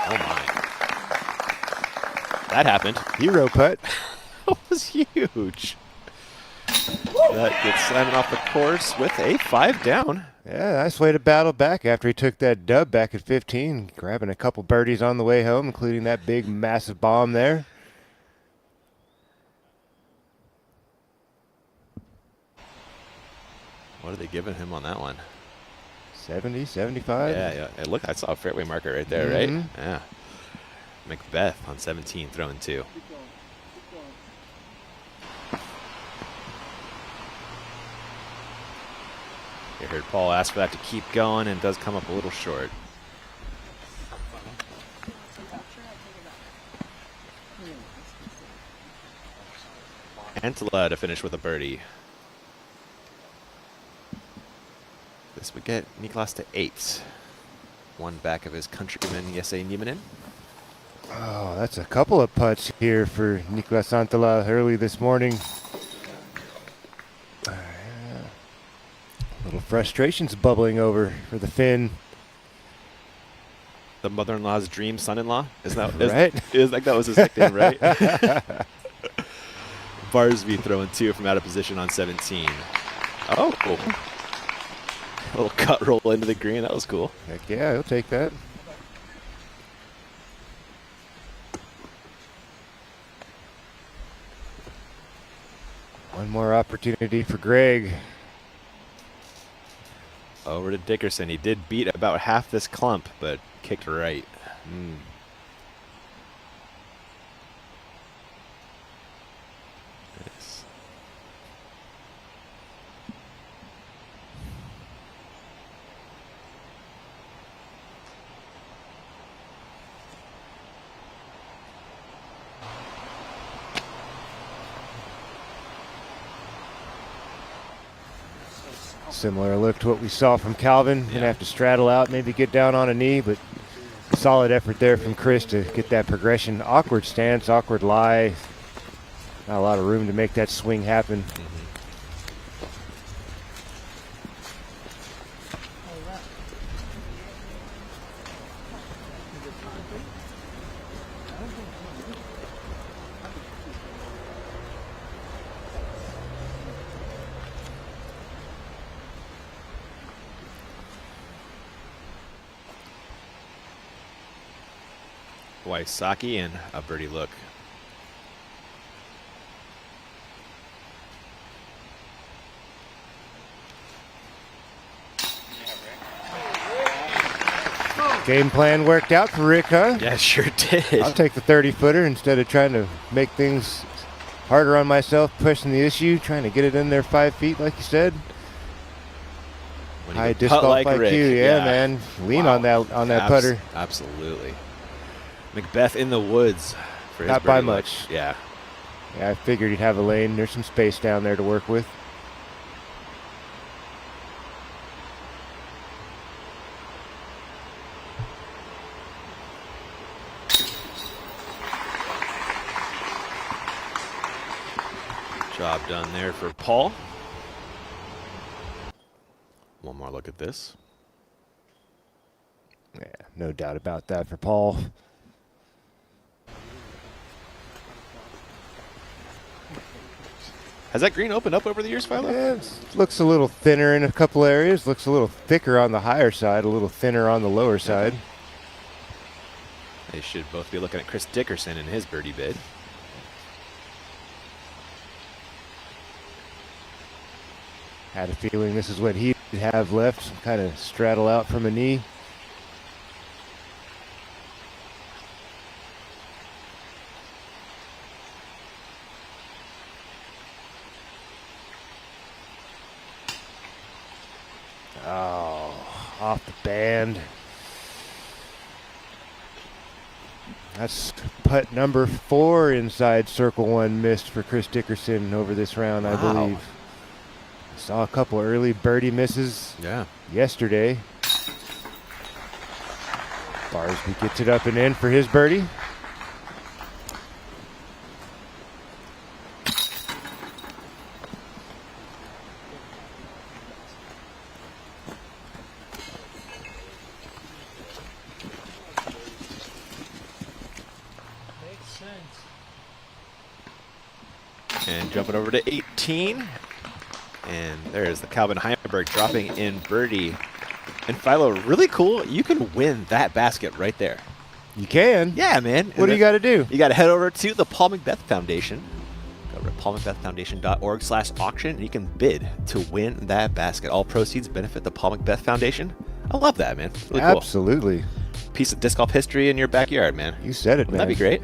Oh my! That happened. Hero putt. That was huge. That gets Simon off the course with a 5 down. Yeah, nice way to battle back after he took that dub back at 15, grabbing a couple birdies on the way home, including that big, massive bomb there. What are they giving him on that one? 70, 75? Yeah. Hey, look, I saw a fairway marker right there, right? Yeah. Macbeth on 17, throwing 2. You heard Paul ask for that to keep going, and it does come up a little short. Antela to finish with a birdie. This would get Niklas to 8. One back of his countryman, Jesse Nieminen. Oh, that's a couple of putts here for Niklas Antela early this morning. Little frustrations bubbling over for the Finn. The mother-in-law's dream son-in-law? Is that right? Is like that was his nickname, right? Barsby throwing 2 from out of position on 17. Oh, cool. A little cut roll into the green. That was cool. Heck yeah, he'll take that. One more opportunity for Greg. Over to Dickerson. He did beat about half this clump, but kicked right. Nice. Similar look to what we saw from Calvin. Gonna have to straddle out, maybe get down on a knee, but solid effort there from Chris to get that progression. Awkward stance, awkward lie. Not a lot of room to make that swing happen. Wysocki and a birdie look. Game plan worked out for Rick, huh? Yeah, sure did. I'll take the 30-footer instead of trying to make things harder on myself, pushing the issue, trying to get it in there 5 feet, like you said. When you High can disc putt golf like IQ, Rick. yeah, man. Lean on that putter. Absolutely. Macbeth in the woods for his Not by birdie look. much. Yeah. Yeah, I figured he'd have a lane. There's some space down there to work with. Job done there for Paul. One more look at this. Yeah, no doubt about that for Paul. Has that green opened up over the years, Philo? Yeah, looks a little thinner in a couple areas. Looks a little thicker on the higher side, a little thinner on the lower side. They should both be looking at Chris Dickerson in his birdie bid. Had a feeling this is what he'd have left. Kind of straddle out from a knee. Oh, off the band. That's putt number 4 inside circle 1 missed for Chris Dickerson over this round, I Wow. believe. Saw a couple early birdie misses yesterday. Barsby gets it up and in for his birdie. And jumping over to 18. And there's the Calvin Heimberg dropping in birdie. And Philo, really cool. You can win that basket right there. You can? Yeah, man. What do you got to do? You got to head over to the Paul Macbeth Foundation. Go over to paulmacbethfoundation.org/auction. And you can bid to win that basket. All proceeds benefit the Paul Macbeth Foundation. I love that, man. Really cool. Absolutely. Piece of disc golf history in your backyard, man. You said it, man. That'd be great.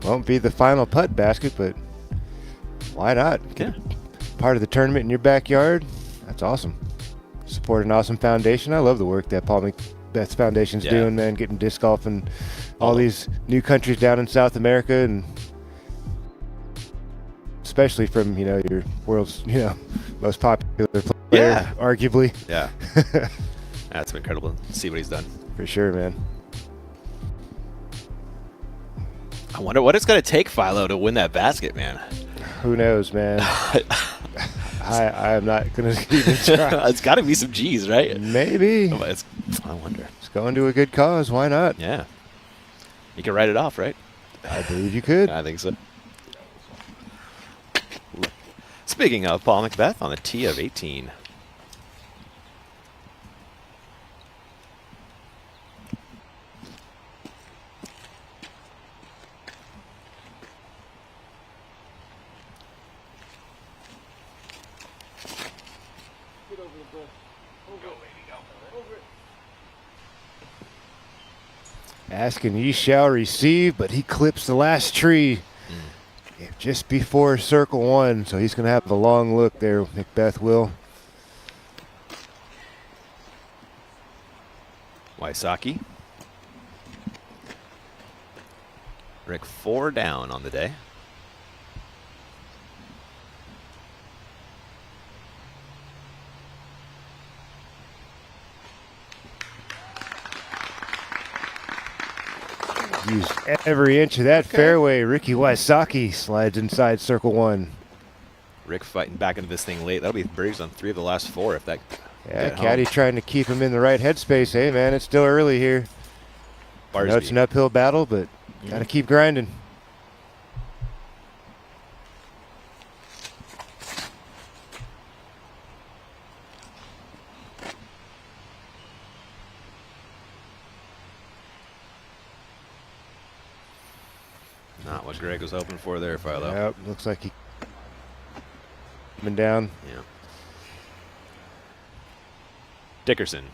Won't be the final putt basket, but why not? Yeah. Part of the tournament in your backyard. That's awesome. Support an awesome foundation. I love the work that Paul Macbeth Foundation's doing, man. Getting disc golf in all these new countries down in South America, and especially from your world's most popular player, arguably. Yeah. That's been incredible to see what he's done. For sure, man. I wonder what it's going to take, Philo, to win that basket, man. Who knows, man? I am not going to even try. It's got to be some G's, right? Maybe. I wonder. It's going to a good cause. Why not? Yeah. You can write it off, right? I believe you could. I think so. Speaking of Paul Macbeth on the tee of 18. Asking ye shall receive, but he clips the last tree just before circle 1, so he's going to have a long look there, Macbeth will. Wysocki. Rick 4 down on the day. Used every inch of that fairway. Ricky Wysocki slides inside circle 1. Rick fighting back into this thing late. That'll be birdies on 3 of the last 4 if that. Yeah, Caddy trying to keep him in the right headspace. Hey, man, it's still early here. I know it's an uphill battle, but got to keep grinding. Not what Greg was hoping for there, Philo. Yep, looks like he coming down. Yeah. Dickerson.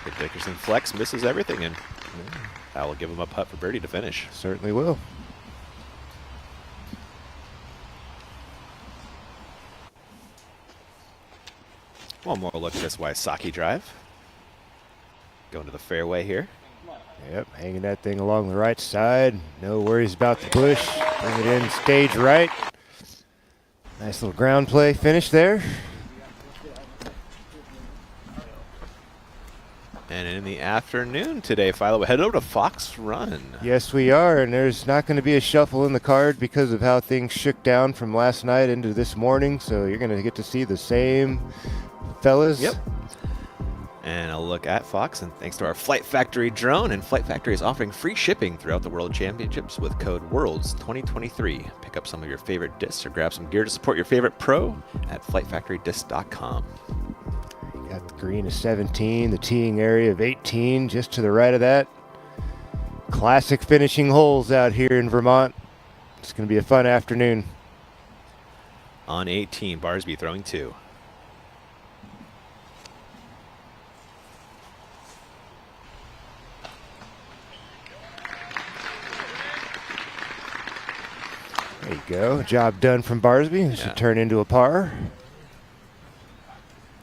If Dickerson flex, misses everything, and that will give him a putt for birdie to finish. Certainly will. One more look at this Wysocki drive. Going to the fairway here. Yep, hanging that thing along the right side. No worries about the bush. Bring it in stage right. Nice little ground play finish there. And in the afternoon today, Philo, we head over to Fox Run. Yes, we are, and there's not going to be a shuffle in the card because of how things shook down from last night into this morning, so you're going to get to see the same fellas. Yep. And a look at Fox, and thanks to our Flight Factory drone, and Flight Factory is offering free shipping throughout the World Championships with code WORLDS 2023. Pick up some of your favorite discs or grab some gear to support your favorite pro at flightfactorydisc.com. Got the green of 17, the teeing area of 18, just to the right of that. Classic finishing holes out here in Vermont. It's going to be a fun afternoon. On 18, Barsby throwing 2. There you go. Job done from Barsby. This should turn into a par.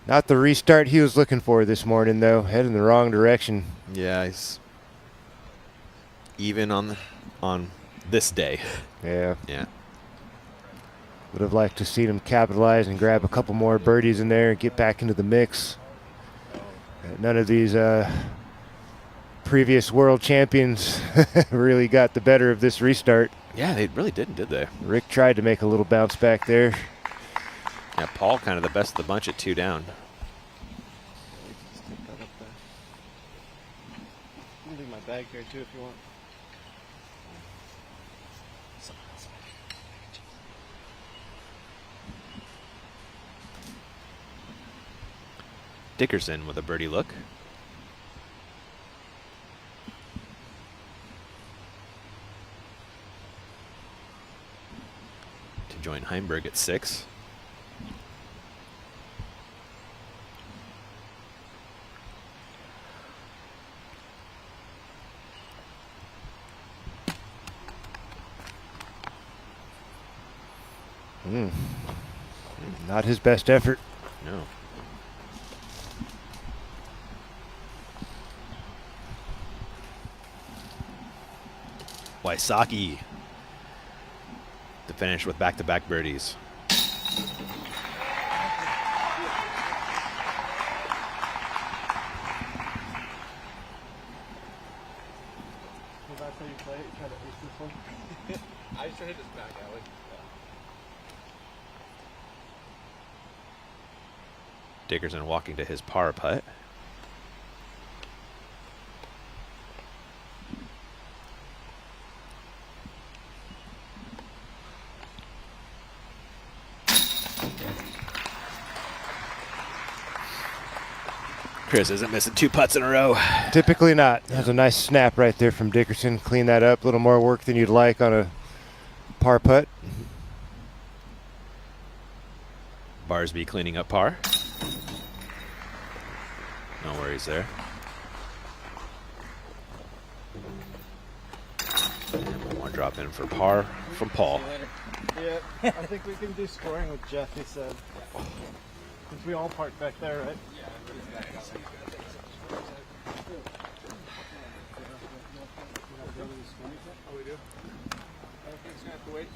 Not the restart he was looking for this morning, though. Heading the wrong direction. Yeah, he's even on this day. Yeah. Yeah. Would have liked to see him capitalize and grab a couple more birdies in there and get back into the mix. None of these previous world champions really got the better of this restart. Yeah, they really didn't, did they? Rick tried to make a little bounce back there. Yeah, Paul kind of the best of the bunch at 2 down. Stick that up there. You can leave my bag here too if you want. Dickerson with a birdie look. To join Heimberg at 6. Not his best effort. No. Wysocki to finish with back-to-back birdies. That's how you play it? You try to ace this one? I used to hit this back alley. Dickerson walking to his par putt. Chris isn't missing 2 putts in a row. Typically not. That was a nice snap right there from Dickerson. Clean that up. A little more work than you'd like on a par putt. Barsby cleaning up par. No worries there. And one more drop in for par from Paul. Yeah, I think we can do scoring with Jeff, he said. Since we all parked back there, right? Oh, we do? Everything's gonna have to wait.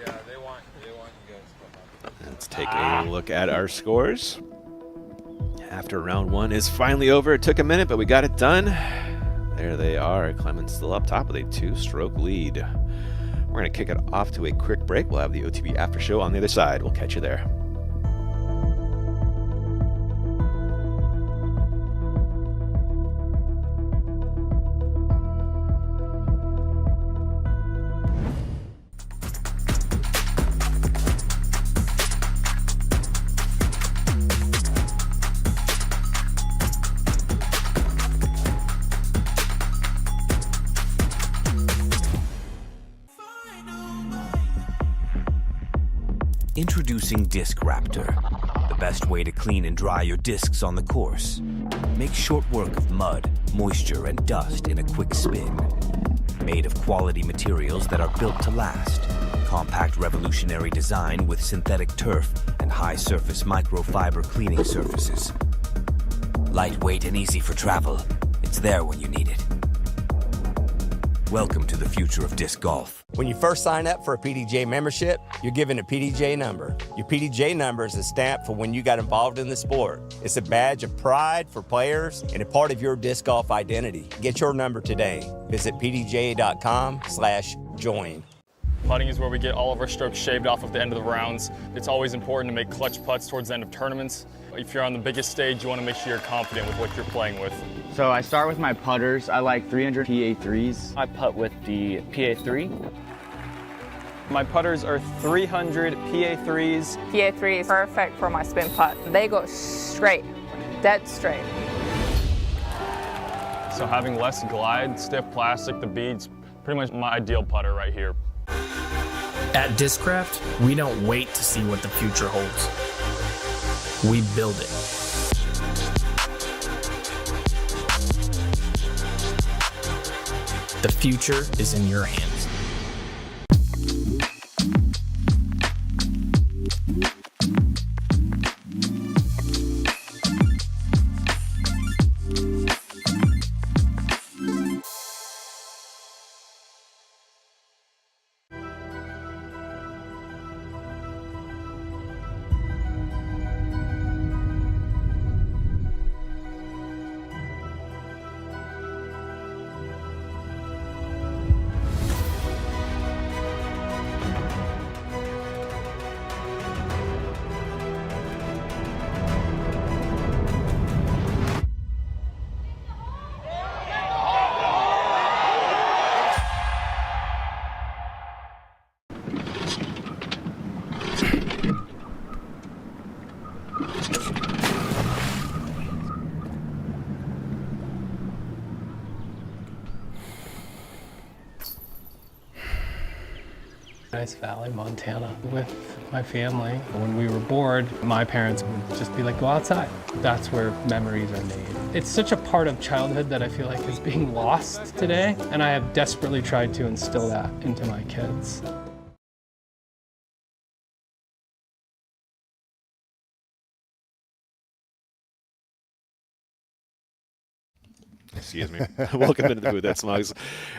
Yeah, they want you guys. Let's take a look at our scores. After round 1 is finally over. It took a minute, but we got it done. There they are. Clemens still up top with a 2-stroke lead. We're going to kick it off to a quick break. We'll have the OTB after show on the other side. We'll catch you there. Introducing Disc Raptor, the best way to clean and dry your discs on the course. Make short work of mud, moisture, and dust in a quick spin. Made of quality materials that are built to last. Compact revolutionary design with synthetic turf and high surface microfiber cleaning surfaces. Lightweight and easy for travel. It's there when you need it. Welcome to the future of disc golf. When you first sign up for a PDGA membership, you're given a PDGA number. Your PDGA number is a stamp for when you got involved in the sport. It's a badge of pride for players and a part of your disc golf identity. Get your number today. Visit pdga.com/join. Putting is where we get all of our strokes shaved off at the end of the rounds. It's always important to make clutch putts towards the end of tournaments. If you're on the biggest stage, you want to make sure you're confident with what you're playing with. So I start with my putters. I like 300 PA3s. I putt with the PA3. My putters are 300 PA3s. PA3 is perfect for my spin putt. They go straight, dead straight. So having less glide, stiff plastic, the beads, pretty much my ideal putter right here. At Discraft, we don't wait to see what the future holds. We build it. The future is in your hands. Nice Valley, Montana, with my family. When we were bored, my parents would just be like, go outside. That's where memories are made. It's such a part of childhood that I feel like is being lost today, and I have desperately tried to instill that into my kids. Excuse me. Welcome into the booth at Smugs.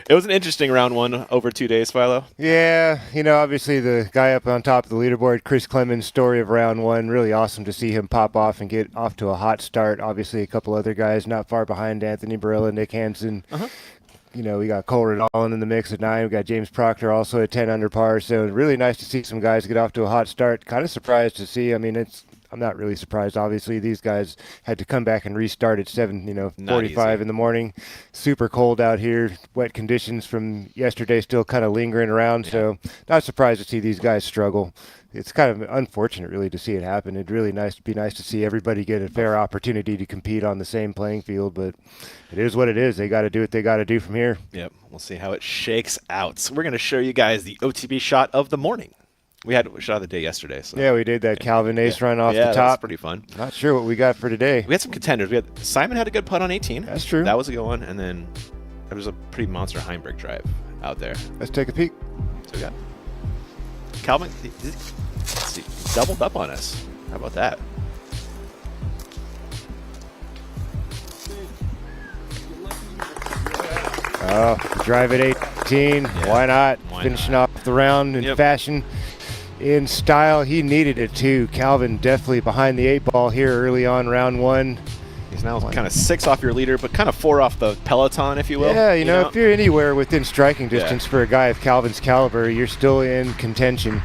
It was an interesting round one over 2 days, Philo. Yeah, obviously the guy up on top of the leaderboard, Chris Clemens' story of round one, really awesome to see him pop off and get off to a hot start. Obviously a couple other guys not far behind, Anthony Barilla, Nick Hansen. We got Cole Redallen in the mix at 9. We got James Proctor also at 10 under par. So really nice to see some guys get off to a hot start. Kind of surprised to see. I'm not really surprised. Obviously, these guys had to come back and restart at 7:45 in the morning. Super cold out here. Wet conditions from yesterday still kind of lingering around. Yeah. So not surprised to see these guys struggle. It's kind of unfortunate, really, to see it happen. It'd really be nice to see everybody get a fair opportunity to compete on the same playing field. But it is what it is. They got to do what they got to do from here. Yep. We'll see how it shakes out. So we're going to show you guys the OTB shot of the morning. We had a shot of the day yesterday. So. Yeah, we did that Calvin Ace run off the top. Yeah, that's pretty fun. Not sure what we got for today. We had some contenders. Simon had a good putt on 18. That's true. That was a good one. And then there was a pretty monster Heimberg drive out there. Let's take a peek. So we got Calvin. Let's see, doubled up on us. How about that? Oh, drive at 18. Yeah. Why not? Finishing off the round in fashion, in style. He needed it too. Calvin definitely behind the 8 ball here early on round one. He's now kind of 6 off your leader, but kind of 4 off the peloton, if you will. Yeah, you know, if you're anywhere within striking distance for a guy of Calvin's caliber, you're still in contention.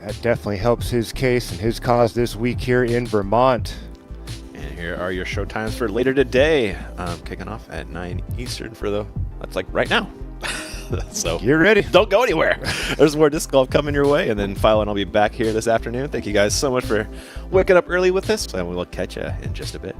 That definitely helps his case and his cause this week here in Vermont. And here are your show times for later today. Kicking off at 9 Eastern that's like right now. So you're ready. Don't go anywhere. There's more disc golf coming your way, and then Philo and I'll be back here this afternoon. Thank you guys so much for waking up early with us, and we'll catch you in just a bit.